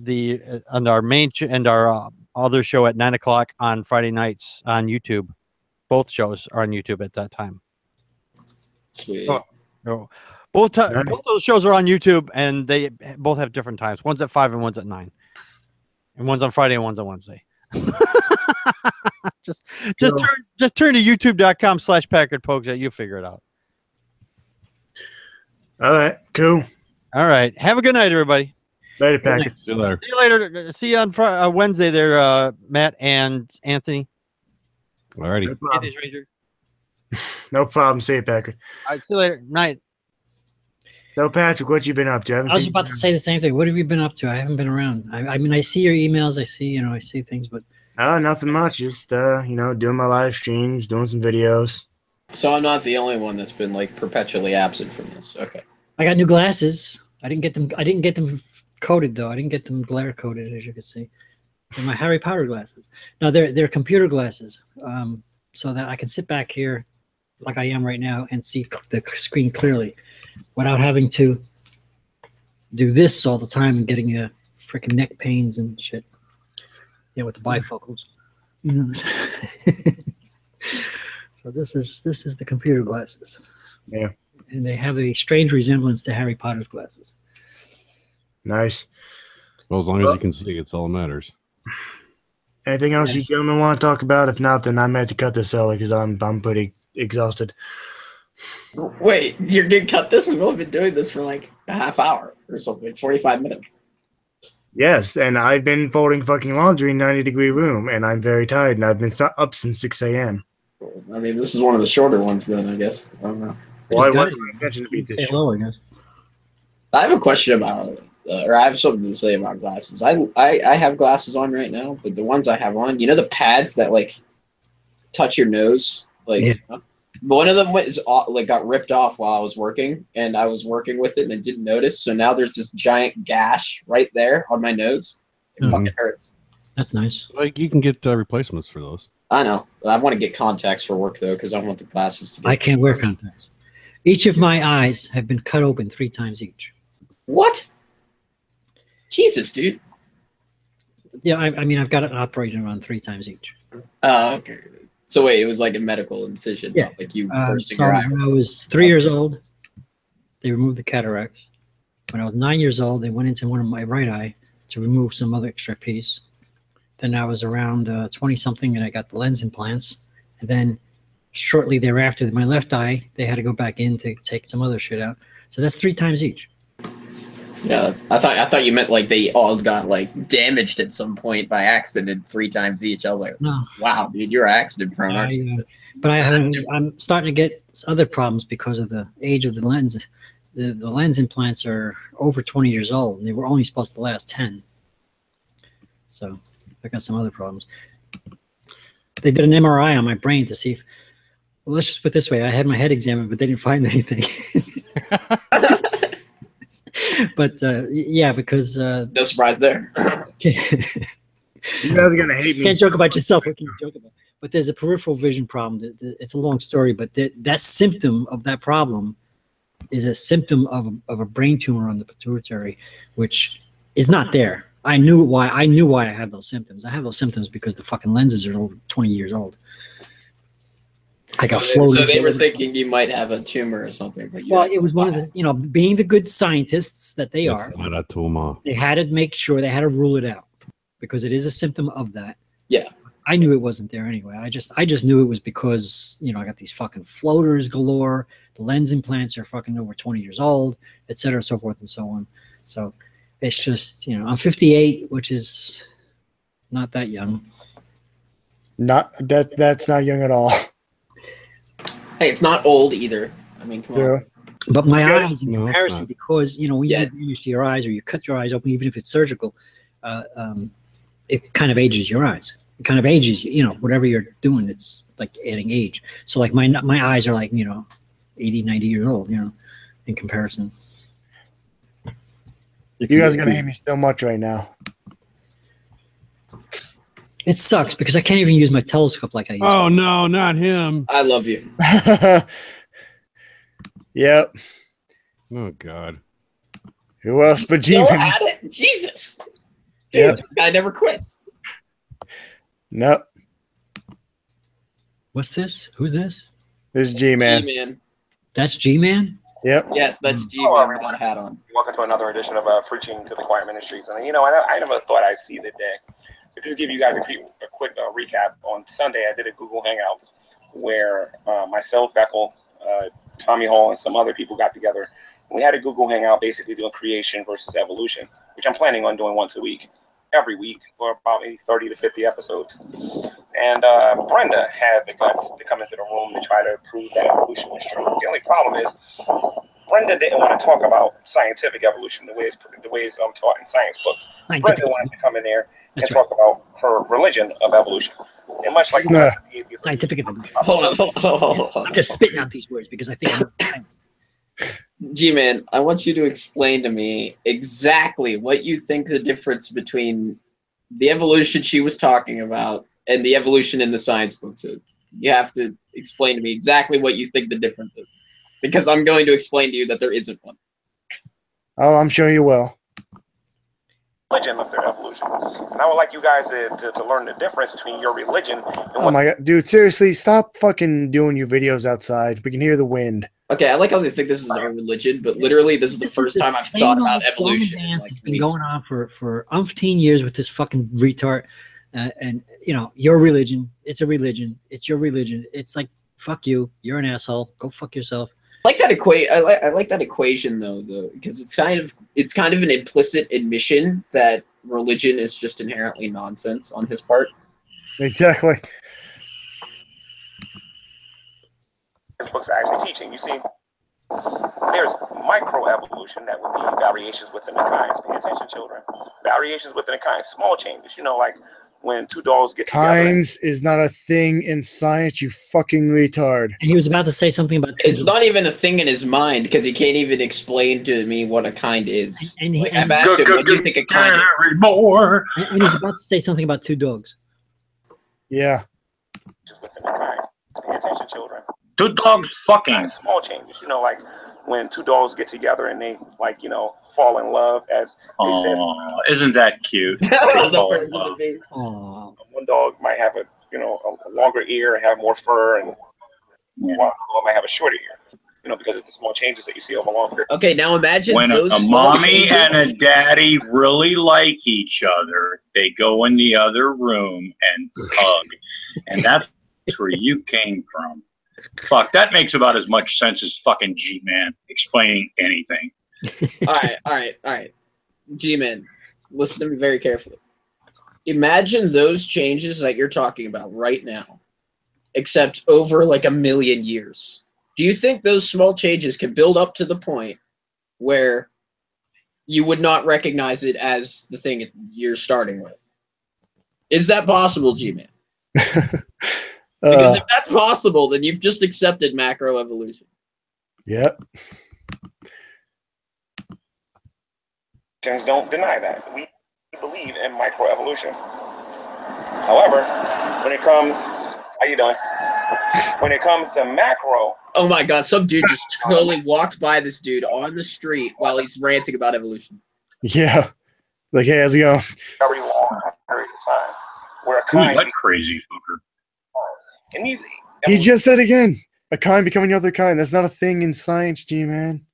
our other show at 9 o'clock on Friday nights on YouTube. Both shows are on YouTube at that time. Sweet. Both those shows are on YouTube, and they both have different times. One's at 5 and one's at 9, and one's on Friday and one's on Wednesday. just turn to youtube.com/PackardPokes. You figure it out. All right, cool. All right, have a good night, everybody. Later, Packard. See you later. See you later. See you on Wednesday there, Matt and Anthony. All righty. No problem. Anthony's Ranger. No problem. See you, Packard. All right, see you later. Night. So, Patrick, what you been up to? I was about to say the same thing. What have you been up to? I haven't been around. I mean, I see your emails. I see things, but nothing much. Just doing my live streams, doing some videos. So I'm not the only one that's been like perpetually absent from this. Okay. I got new glasses. I didn't get them coated though. I didn't get them glare coated, as you can see. They're my Harry Potter glasses. No, they're computer glasses, so that I can sit back here like I am right now and see the screen clearly without having to do this all the time and getting freaking neck pains and shit. With the bifocals. So this is the computer glasses. Yeah. And they have a strange resemblance to Harry Potter's glasses. Nice. Well, as long as you can see, it's all that matters. Anything else you gentlemen want to talk about? If not, then I might have to cut this early because I'm pretty exhausted. Wait, you're gonna cut this? We've only been doing this for like a half hour or something, 45 minutes. Yes, and I've been folding fucking laundry in a 90-degree room, and I'm very tired, and I've been up since 6 a.m. I mean, this is one of the shorter ones then, I guess. I don't know. Well, I wasn't intention to be this short. I guess. I have a question about, or I have something to say about glasses. I have glasses on right now, but the ones I have on, the pads that like touch your nose, like one of them got ripped off while I was working, and I was working with it and I didn't notice. So now there's this giant gash right there on my nose. It fucking hurts. That's nice. Like you can get replacements for those. I know, but I want to get contacts for work though, because I want the glasses to be. I can't wear contacts. Each of my eyes have been cut open 3 times each. What? Jesus, dude. Yeah, I mean, I've got it operated on 3 times each. Oh, okay. So wait, it was like a medical incision, Yeah. like you bursting So your eye. when I was 3 years old, they removed the cataracts. When I was 9 years old, they went into one of my right eye to remove some other extra piece. Then I was around 20-something, and I got the lens implants. And then shortly thereafter, my left eye, they had to go back in to take some other shit out. So that's 3 times each. Yeah, I thought you meant like they all got like damaged at some point by accident 3 times each. I was like, No. wow, dude, you're accident prone, aren't you? But I'm starting to get other problems because of the age of the lens. the lens implants are over 20 years old, and they were only supposed to last 10. So I got some other problems. They did an MRI on my brain to see if, well, let's just put it this way. I had my head examined, but they didn't find anything. But yeah, because No surprise there. You guys are gonna hate me. Can't joke about yourself. What can you joke about? But there's a peripheral vision problem. It's a long story, but that symptom of that problem is a symptom of a brain tumor on the pituitary, which is not there. I knew why I had those symptoms. I have those symptoms because the fucking lenses are over 20 years old. I got floated. So they were thinking you might have a tumor or something. But well, it was one of the, you know, being the good scientists that they are, not a tumor. they had to make sure, they had to rule it out because it is a symptom of that. Yeah. I knew it wasn't there anyway. I just knew it was because, you know, I got these fucking floaters galore. The lens implants are fucking over 20 years old, et cetera, so forth and so on. So it's just, you know, I'm 58, which is not that young. That's not young at all. Hey, it's not old either. I mean, come on. But my eyes, in No, it's comparison, not. because, you know, when you Yeah. do damage to your eyes or you cut your eyes open, even if it's surgical, it kind of ages your eyes. It kind of ages, you know, whatever you're doing, it's like adding age. So like my eyes are like, you know, 80, 90 years old, you know, in comparison. You guys are gonna hate me so much right now. It sucks because I can't even use my telescope like I used Oh to. no, not him. I love you. Yep. Oh God. Who else but Go G-Man? at it. Jesus. Dude, Yep. this guy never quits. Nope. What's this? Who's this? This is G-Man. G-Man. That's G-Man? Yep. Yes, that's Hello, G-Man everyone. without a hat on. Welcome to another edition of Preaching to the Quiet Ministries. And, you know, I never thought I'd see the day. But just to give you guys a quick recap, on Sunday I did a Google Hangout where myself, Beckel, Tommy Hall, and some other people got together. We had a Google Hangout basically doing creation versus evolution, which I'm planning on doing once a week, every week, for probably 30 to 50 episodes. And Brenda had the guts to come into the room to try to prove that evolution was true. The only problem is Brenda didn't want to talk about scientific evolution the way it's taught in science books. Scientific. Brenda wanted to come in there That's and talk about her religion of evolution. And much like Yeah. the atheist, Scientific evolution. Hold on. I'm just spitting out these words because I think I'm G-Man, I want you to explain to me exactly what you think the difference between the evolution she was talking about and the evolution in the science books is. You have to explain to me exactly what you think the difference is. Because I'm going to explain to you that there isn't one. Oh, I'm sure you will. religion of their evolution. And I would like you guys to learn the difference between your religion and Oh what my god, dude! Seriously, stop fucking doing your videos outside. We can hear the wind. Okay, I like how they think this is our religion, but literally this is the first time I've thought about evolution. in, Dance like, has been weeks. going on for umpteen years with this fucking retard. And, you know, your religion, it's a religion. It's your religion. It's like, fuck you. You're an asshole. Go fuck yourself. I like that I like that equation though, because it's kind of an implicit admission that religion is just inherently nonsense on his part. Exactly. this book's actually teaching. You see, there's microevolution that would be variations within the kinds. Pay attention, children. Variations within the kinds, small changes. You know, like when two dogs get together. Kinds is not a thing in science, you fucking retard. And he was about to say something about It's not even a thing in his mind because he can't even explain to me what a kind is. And he- Like, and- I've asked him, what do you think a kind is? More. and he's about to say something about two dogs. Yeah. Just within the kinds. Pay attention, children. Two dogs fucking. Small changes. You know, like when two dogs get together and they, like, you know, fall in love, as they said. Oh, isn't that cute? The birds of the bees. Oh, One dog might have a, you know, a longer ear and have more fur, and one dog might have a shorter ear. You know, because of the small changes that you see over a long period. Okay, now imagine When a those small mommy changes. and a daddy really like each other, they go in the other room and hug. And that's where you came from. Fuck, that makes about as much sense as fucking G-Man explaining anything. All right. G-Man, listen to me very carefully. Imagine those changes that you're talking about right now, except over like 1,000,000 years. Do you think those small changes can build up to the point where you would not recognize it as the thing you're starting with. Is that possible, G-Man? Because if that's possible, then you've just accepted macroevolution. Yep. Don't deny that. We believe in microevolution. However, when it comes, how you doing? When it comes to macro, oh my God! Some dude just totally walked by this dude on the street while he's ranting about evolution. Yeah. Like, hey, how's it going? very long period of time, where a Who's kind that crazy fucker? and these He just said again, a kind becoming another kind. That's not a thing in science, G-Man.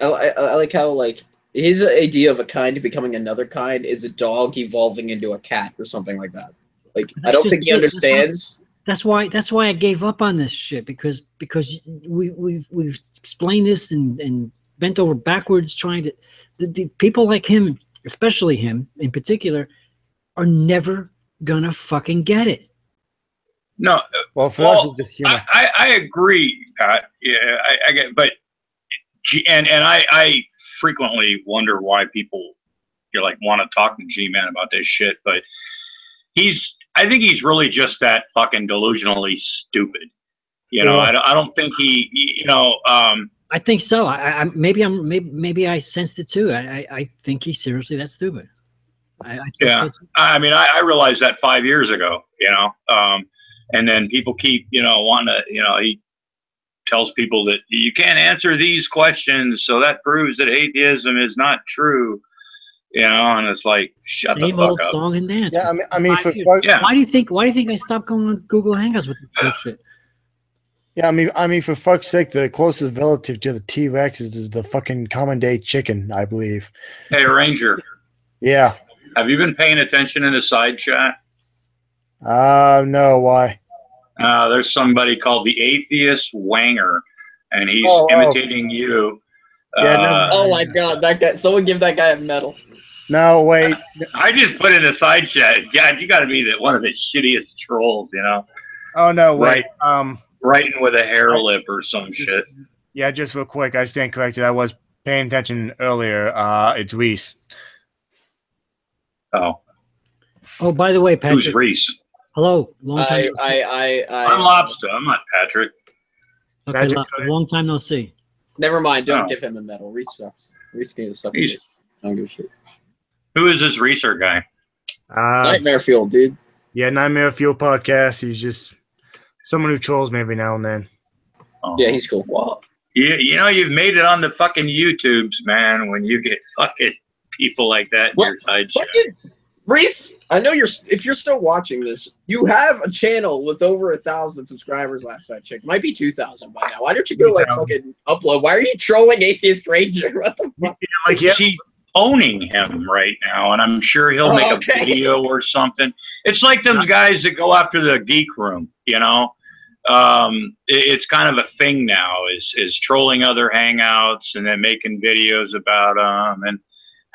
I like how, like, his idea of a kind becoming another kind is a dog evolving into a cat or something like that. Like, I don't think he understands. That's why I gave up on this shit, because we've explained this and bent over backwards trying to. The people like him, especially him in particular, are never gonna fucking get it. No, well, for us, it's just humor. I agree, Pat. Yeah, I get, but I frequently wonder why people want to talk to G-Man about this shit, but I think he's really just that fucking delusionally stupid. You know, I don't think he, I think so. Maybe I sensed it too. I think he's seriously that stupid. I think so too. I mean, I realized that 5 years ago, and then people keep, wanting to, he tells people that you can't answer these questions, so that proves that atheism is not true. And it's like, shut the fuck up. Same old song and dance. Yeah, I mean, why do you think I stopped going on Google Hangouts with this bullshit? Yeah, I mean, for fuck's sake, the closest relative to the T-Rex is the fucking common day chicken, I believe. Hey, Ranger. Yeah. Have you been paying attention in the side chat? No, why? There's somebody called the Atheist Wanger, and he's imitating you. Yeah, oh my God, that guy! Someone give that guy a medal. No, wait. I just put in the side chat. God, you got to be one of the shittiest trolls, Oh no, wait. Writing with a hair lip or some shit. Yeah, just real quick, I stand corrected. I was paying attention earlier. It's Reese. Oh. Oh, by the way, Patrick. Who's Reese? Hello. Long time no see. I'm Lobster. I'm not Patrick. Okay, Lobster. Long time no see. Never mind. Don't give him a medal. Reese sucks. Reese can suck. I don't give a shit. Who is this Reeser guy? Nightmare Fuel, dude. Yeah, Nightmare Fuel podcast. He's just someone who trolls me every now and then. Oh. Yeah, he's cool. Wow. You've made it on the fucking YouTubes, man. When you get fucking people like that in your side show. Reese, I know if you're still watching this, you have a channel with over 1,000 subscribers last I checked. Might be 2,000 by now. Why don't you go fucking upload? Why are you trolling Atheist Ranger? What the fuck? She's owning him right now, and I'm sure he'll make a video or something. It's like them guys that go after the geek room, It's kind of a thing now, is trolling other hangouts and then making videos about them and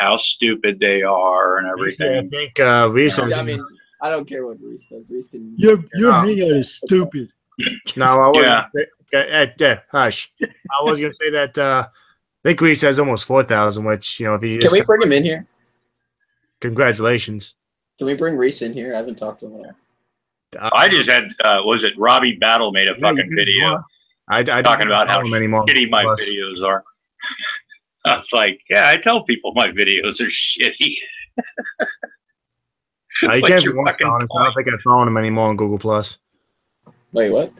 how stupid they are and everything. I think Reese. I mean, I don't care what Reese does. Reese can. Your hangout is stupid. No, I wasn't. Hush. I was gonna say that. I think Reese has almost 4,000. Which if he can we bring him in here? Congratulations. Can we bring Reese in here? I haven't talked to him at all. I just had was it Robbie Battle made a fucking video talking about how shitty my videos are. I was like, yeah, I tell people my videos are shitty. You can't be honest. I don't think I follow him anymore on Google Plus. Wait, what?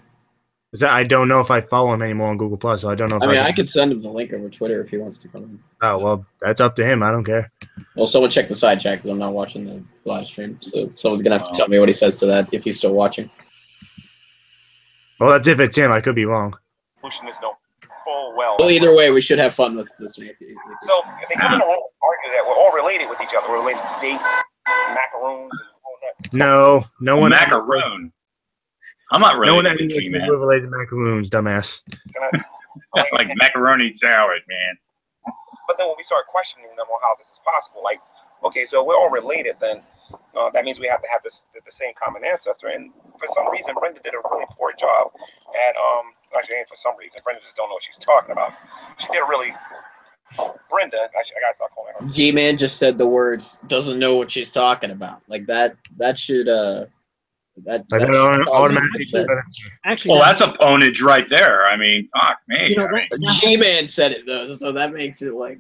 I don't know if I follow him anymore on Google Plus, so I don't know. I could send him the link over Twitter if he wants to come in. Oh well, that's up to him. I don't care. Well, someone check the side chat because I'm not watching the live stream, so someone's gonna have to tell me what he says to that if he's still watching. Well, that's if it's him. I could be wrong. Well, either way, we should have fun with this. So they come in and argue that we're all related with each other. We're related to dates, macaroons, and all that. No one. Macaroon. I'm not related to you, man. We're related to macaroons, dumbass. Like macaroni salad, man. But then when we start questioning them on how this is possible, like, okay, so we're all related, then that means we have to have the same common ancestor. And for some reason, Brenda did a really poor job at actually, for some reason, Brenda just don't know what she's talking about. She did a really Brenda, I gotta start calling her. G-Man just said the words, doesn't know what she's talking about. Like that should automatically. Actually, well, that's a ponage right there. I mean, fuck me. You know, G-Man said it though, so that makes it like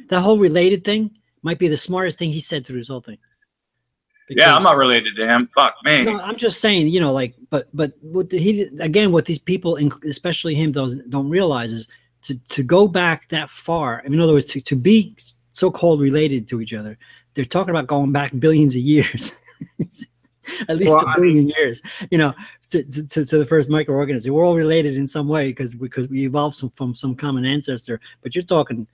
the whole related thing might be the smartest thing he said through this whole thing. Yeah, I'm not related to him. Fuck me. No, I'm just saying, you know, like, but what what these people, especially him, don't realize is to go back that far. I mean, in other words, to be so-called related to each other, they're talking about going back billions of years, at least a billion years. You know, to the first microorganism. We're all related in some way because we evolved from some common ancestor. But you're talking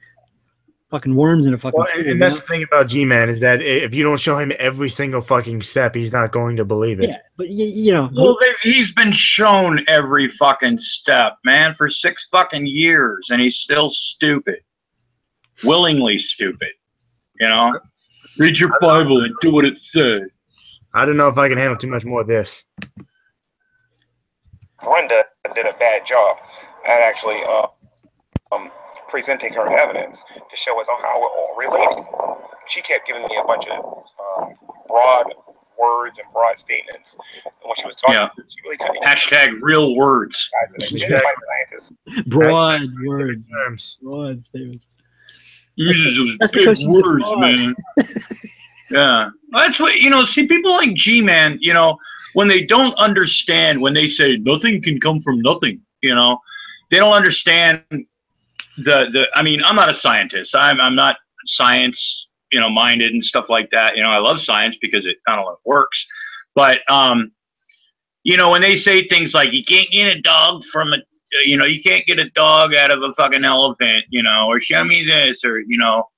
fucking worms in a fucking. Well, and that's the thing about G-Man is that if you don't show him every single fucking step, he's not going to believe it. Yeah, but you know. Well, he's been shown every fucking step, man, for 6 fucking years, and he's still stupid, willingly stupid. You know, read your Bible and do what it says. I don't know if I can handle too much more of this. Brenda did a bad job at actually presenting her evidence to show us on how we're all related. She kept giving me a bunch of broad words and broad statements. And when she was talking, she really couldn't. Hashtag real words. Broad words. Broad statements. Uses those big words, man. Yeah. That's what, you know, see, people like G-Man, you know, when they don't understand, when they say nothing can come from nothing, you know, they don't understand I mean, I'm not a scientist. I'm not science, you know, minded and stuff like that. You know, I love science because it kind of works. But, you know, when they say things like you can't get a dog from you can't get a dog out of a fucking elephant, you know, or show me this, or, you know,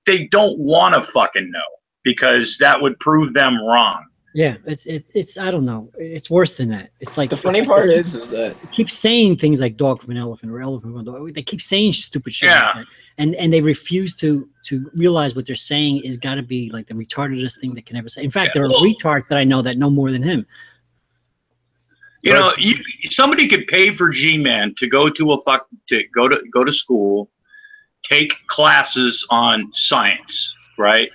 they don't want to fucking know because that would prove them wrong. Yeah, it's I don't know. It's worse than that. It's like the funny part is that they keep saying things like dog from an elephant or elephant from a dog. They keep saying stupid shit. Yeah. Like that. And they refuse to realize what they're saying is got to be like the retardedest thing they can ever say. In fact, there are retards that I know that know more than him. You know, somebody could pay for G-Man to go to go to school, take classes on science, right?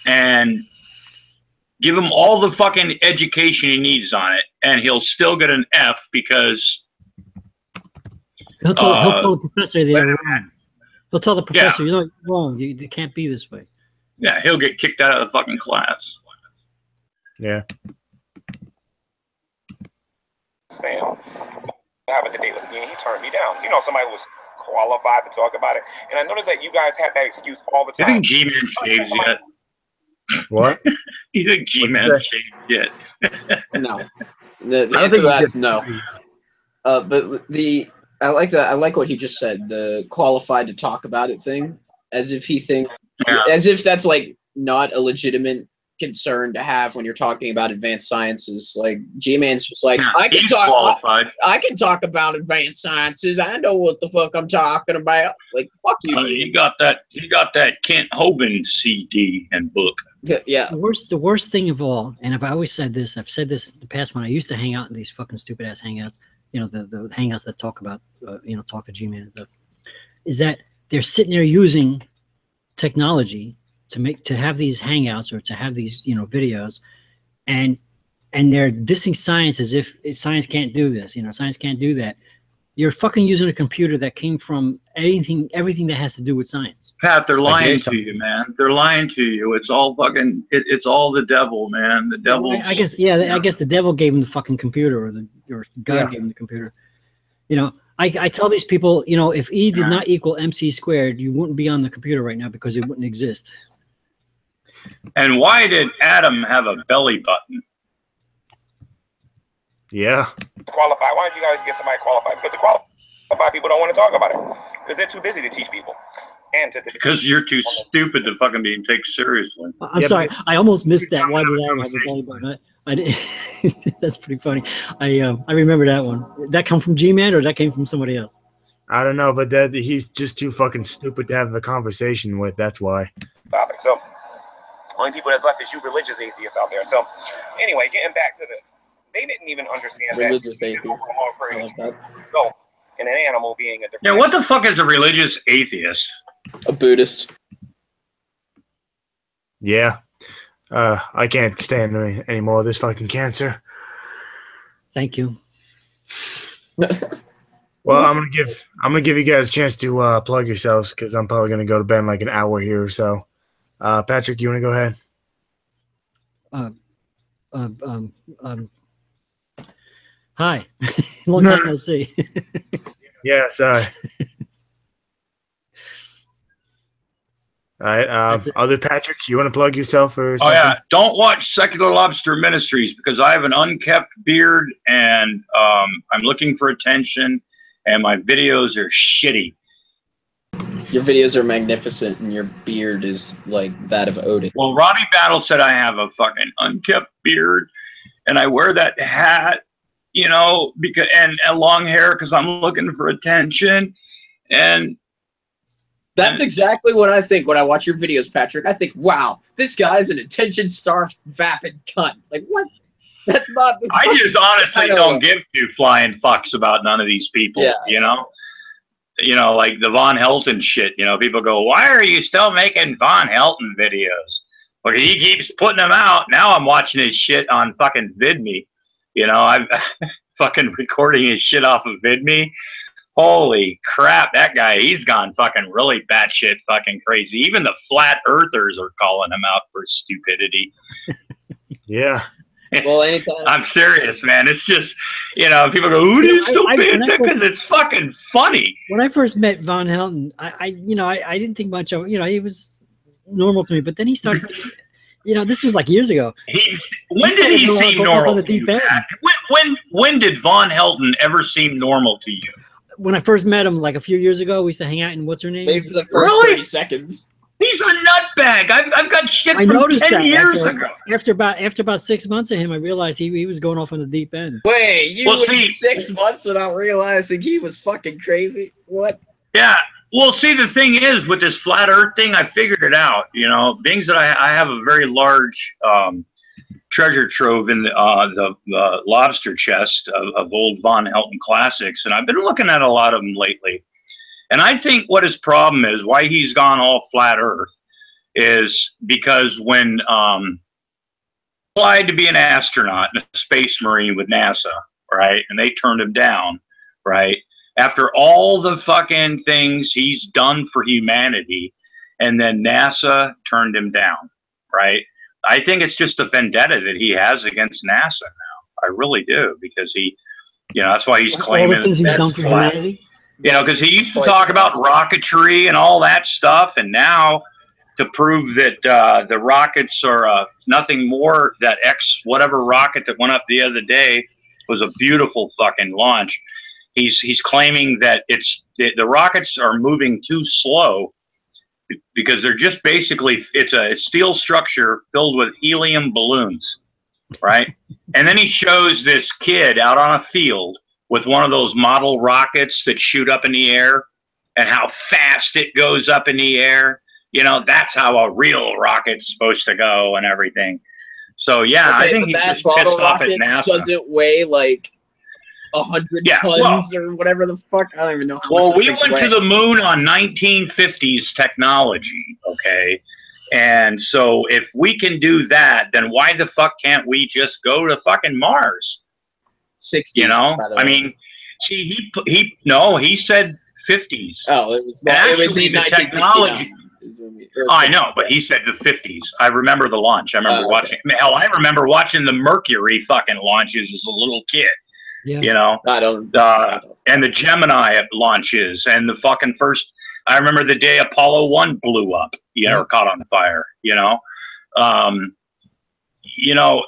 And give him all the fucking education he needs on it, and he'll still get an F because he'll tell the professor they're wrong. He'll tell the professor, you know, you're wrong. You can't be this way. Yeah, he'll get kicked out of the fucking class. Yeah. Sam, have a debate with me, and he turned me down. You know, somebody was qualified to talk about it, and I noticed that you guys have that excuse all the time. Do you think G-Man shaves yet? What? Do you think G-Man shaved yet? No. The answer to that's no. But I like what he just said, the qualified to talk about it thing, as if he thinks, as if that's like not a legitimate concern to have when you're talking about advanced sciences. Like G-Man's just like, I can talk about advanced sciences. I know what the fuck I'm talking about. Like, fuck you. He got that Kent Hovind CD and book. Yeah. The worst thing of all, and I've always said this, I've said this in the past when I used to hang out in these fucking stupid ass hangouts, you know, the hangouts that talk about, you know, talk to G-Man and stuff, is that they're sitting there using technology to have these hangouts or to have these, you know, videos, and they're dissing science as if science can't do this, you know, science can't do that. You're fucking using a computer that came from everything that has to do with science. Pat, they're lying to you, man. They're lying to you. It's all fucking. It's all the devil, man. The devil. I guess, yeah. I guess the devil gave him the fucking computer, or God gave him the computer. You know, I tell these people, you know, if E did not equal MC squared, you wouldn't be on the computer right now because it wouldn't exist. And why did Adam have a belly button? Yeah. Qualified. Why don't you guys get somebody qualified? Because the qualified people don't want to talk about it because they're too busy to teach people. And because you're too stupid to fucking be taken seriously. I'm sorry, I almost missed that. Why did Adam have a belly button? I did. That's pretty funny. I remember that one. Did that come from G-Man or that came from somebody else? I don't know, but he's just too fucking stupid to have the conversation with. That's why. Topic. So, only people that's left is you religious atheists out there. So, anyway, getting back to this, they didn't even understand religious atheists. I like that. So, and an animal being a different. Yeah, what the fuck is a religious atheist? A Buddhist. Yeah. I can't stand any more of this fucking cancer. Thank you. Well, I'm gonna give you guys a chance to plug yourselves because I'm probably gonna go to bed in like an hour here or so. Patrick, you wanna go ahead? Hi. Long time no see. Yeah, sorry. All right. Other Patrick, you want to plug yourself or something? Oh yeah, don't watch Secular Lobster Ministries because I have an unkept beard and I'm looking for attention, and my videos are shitty. Your videos are magnificent, and your beard is like that of Odin. Well, Robbie Battle said I have a fucking unkept beard, and I wear that hat, you know, because and long hair because I'm looking for attention, and. That's exactly what I think when I watch your videos, Patrick. I think, wow, this guy's an attention-starved, vapid cunt. Like, what? That's not. I just honestly don't give two flying fucks about none of these people. Yeah. You know, like the Von Helton shit. You know, people go, "Why are you still making Von Helton videos?" Well, he keeps putting them out. Now I'm watching his shit on fucking VidMe. You know, I'm fucking recording his shit off of VidMe. Holy crap, that guy, he's gone fucking really batshit fucking crazy. Even the flat earthers are calling him out for stupidity. Yeah. Well, anytime. I'm serious, man. It's just, you know, people go, "Who do you still pay attention?" It's fucking funny. When I first met Von Helton, I didn't think much of, you know, he was normal to me, but then he started, you know, this was like years ago. When did he seem normal to you? When did Von Helton ever seem normal to you? When I first met him, like a few years ago, we used to hang out in what's her name? Maybe for the first 30 seconds. He's a nutbag. I've got shit I from noticed 10 that years ago. After about 6 months of him, I realized he was going off on the deep end. Wait, you went 6 months without realizing he was fucking crazy? What? Yeah. Well, see, the thing is, with this flat Earth thing, I figured it out. You know, being that I have a very large treasure trove in the lobster chest of old Von Helton classics, and I've been looking at a lot of them lately. And I think what his problem is, why he's gone all flat Earth, is because when applied to be an astronaut and a space marine with NASA, right, and they turned him down, right, after all the fucking things he's done for humanity, and then NASA turned him down, right? I think it's just a vendetta that he has against NASA now. I really do, because he, you know, that's why he's claiming all the things he's done for humanity. You know, because he used to talk about rocketry and all that stuff, and now to prove that the rockets are nothing more, that X whatever rocket that went up the other day was a beautiful fucking launch. He's claiming that the rockets are moving too slow because they're just basically, it's a steel structure filled with helium balloons, right? And then he shows this kid out on a field with one of those model rockets that shoot up in the air and how fast it goes up in the air. You know, that's how a real rocket's supposed to go and everything. So, yeah, okay, I think he's just pissed off at NASA. Doesn't weigh like 100 tons or whatever the fuck. I don't even know. Well, we went to the moon on 1950s technology, okay? And so if we can do that, then why the fuck can't we just go to fucking Mars? 60s, you know? I mean, see, he said 50s. Oh, it was actually the technology. I know, but he said the 50s. I remember the launch. I remember watching. Hell, I remember watching the Mercury fucking launches as a little kid. Yeah. You know, I don't. And the Gemini launches, and the fucking first. I remember the day Apollo 1 blew up. You know, or caught on fire. You know, and you know,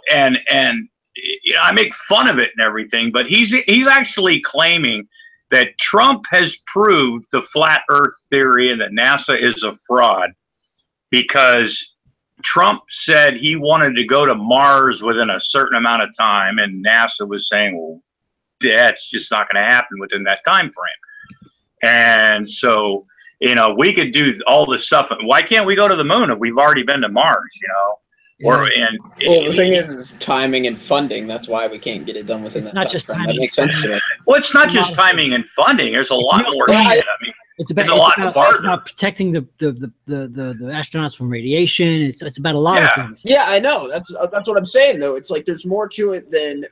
I make fun of it and everything, but he's actually claiming that Trump has proved the flat Earth theory and that NASA is a fraud because Trump said he wanted to go to Mars within a certain amount of time, and NASA was saying, well, that's just not going to happen within that time frame. And so, you know, we could do all this stuff. Why can't we go to the moon if we've already been to Mars, you know? Or Yeah. and Well, the thing is timing and funding. That's why we can't get it done within It's that not time just frame. timing, That makes sense to us. well, it's not just timing and funding. There's a lot real more estate. shit. I mean, It's about, It's a lot it's farther. about protecting the astronauts from radiation. It's about a lot of Yeah. things. Yeah, I know. That's what I'm saying though. It's like there's more to it than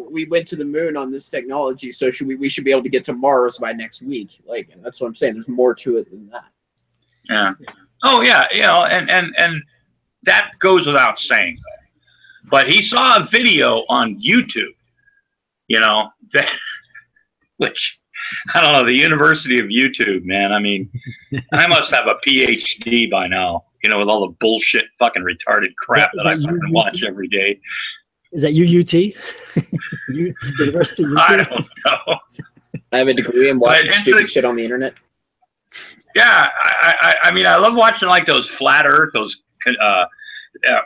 we went to the moon on this technology, so we should be able to get to Mars by next week. Like that's what I'm saying. There's more to it than that. yeah. Oh yeah, and that goes without saying. But he saw a video on YouTube, that which I don't know, the University of YouTube, man. I mean, I must have a PhD by now, with all the bullshit fucking retarded crap that I fucking watch every day. Is that UUT? University of I UT? don't know. I have a degree in watching But it's stupid like- shit on the internet. Yeah, I mean, I love watching like those flat Earth,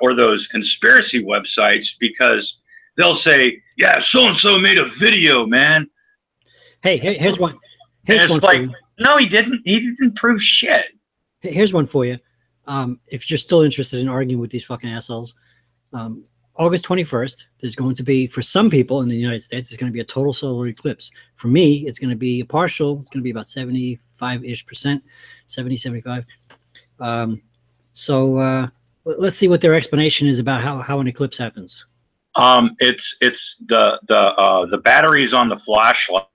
or those conspiracy websites, because they'll say, "Yeah, so and so made a video, man." Hey, here's one. And Here's it's one for like, you. no, he didn't. He didn't prove shit. Here's one for you. If you're still interested in arguing with these fucking assholes, August 21st, there's going to be, for some people in the United States, there's going to be a total solar eclipse. For me, it's going to be a partial. It's going to be about 75-ish%, 70, 75. So let's see what their explanation is about how an eclipse happens. It's the batteries on the flashlight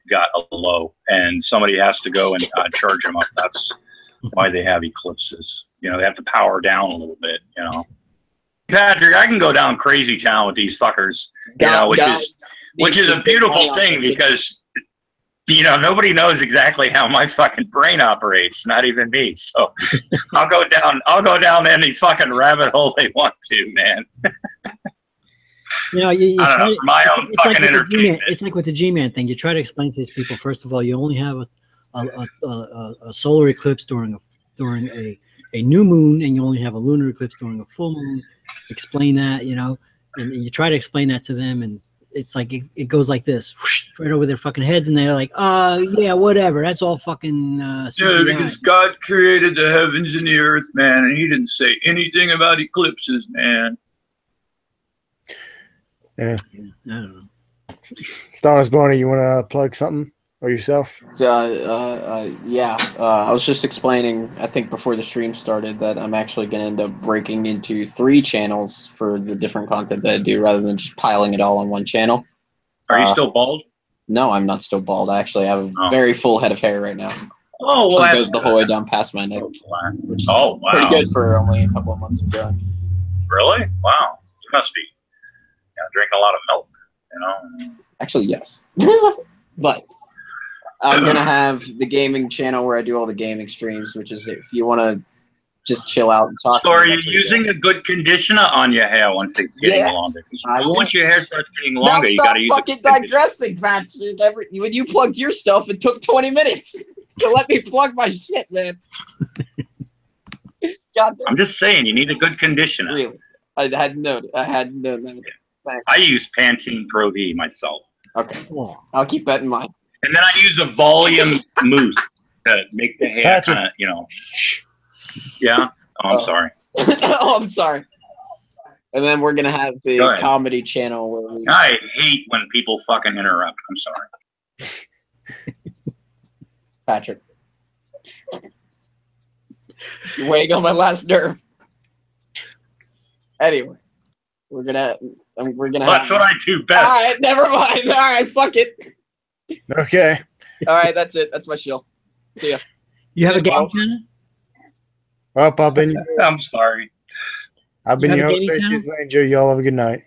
got low, and somebody has to go and charge them up. That's why they have eclipses. They have to power down a little bit. Patrick, I can go down crazy town with these fuckers. Which is a beautiful thing, because nobody knows exactly how my fucking brain operates, not even me. So I'll go down any fucking rabbit hole they want to, man. You I don't know, for my own fucking entertainment. It's like with the G-Man thing. You try to explain to these people, first of all, you only have a solar eclipse during a new moon, and you only have a lunar eclipse during a full moon. Explain that, and you try to explain that to them, and it's like it goes like this, whoosh, right over their fucking heads, and they're like, yeah, whatever. That's all fucking Yeah, because God created the heavens and the earth, man, and he didn't say anything about eclipses, man. Yeah. I don't know. Stonas Barney, you want to plug something or yourself? Yeah. I was just explaining, I think before the stream started, that I'm actually going to end up breaking into 3 channels for the different content that I do, rather than just piling it all on one channel. Are you still bald? No, I'm not still bald. I actually have a very full head of hair right now. Oh, well, It that's goes the whole way down past my neck, which is wow. pretty good for only a couple of months of growing. Really? Wow. You must be drinking a lot of milk, Actually, yes. But I'm going to have the gaming channel where I do all the gaming streams, which is if you want to just chill out and talk. So are you using a good conditioner on your hair once it's getting longer? Once your hair starts getting longer, you got to use fucking digressing, Patrick. When you plugged your stuff, it took 20 minutes. So let me plug my shit, man. I'm just saying, you need a good conditioner. Really? I hadn't known that. Thanks. I use Pantene Pro V myself. Okay. I'll keep that in mind. And then I use a volume mousse to make the hair kind of, Yeah? Oh, I'm sorry. Oh, I'm sorry. And then we're going to have the comedy channel where we... I hate when people fucking interrupt. I'm sorry. Patrick. You're weighing on my last nerve. Anyway, we're gonna That's what I do best. All right, never mind. All right, fuck it. Okay. All right, that's it. That's my shill. See ya. You have a game channel? Well, I've been I'm sorry. I've been You your have a host, gaming Atheist Ranger. Y'all have a good night.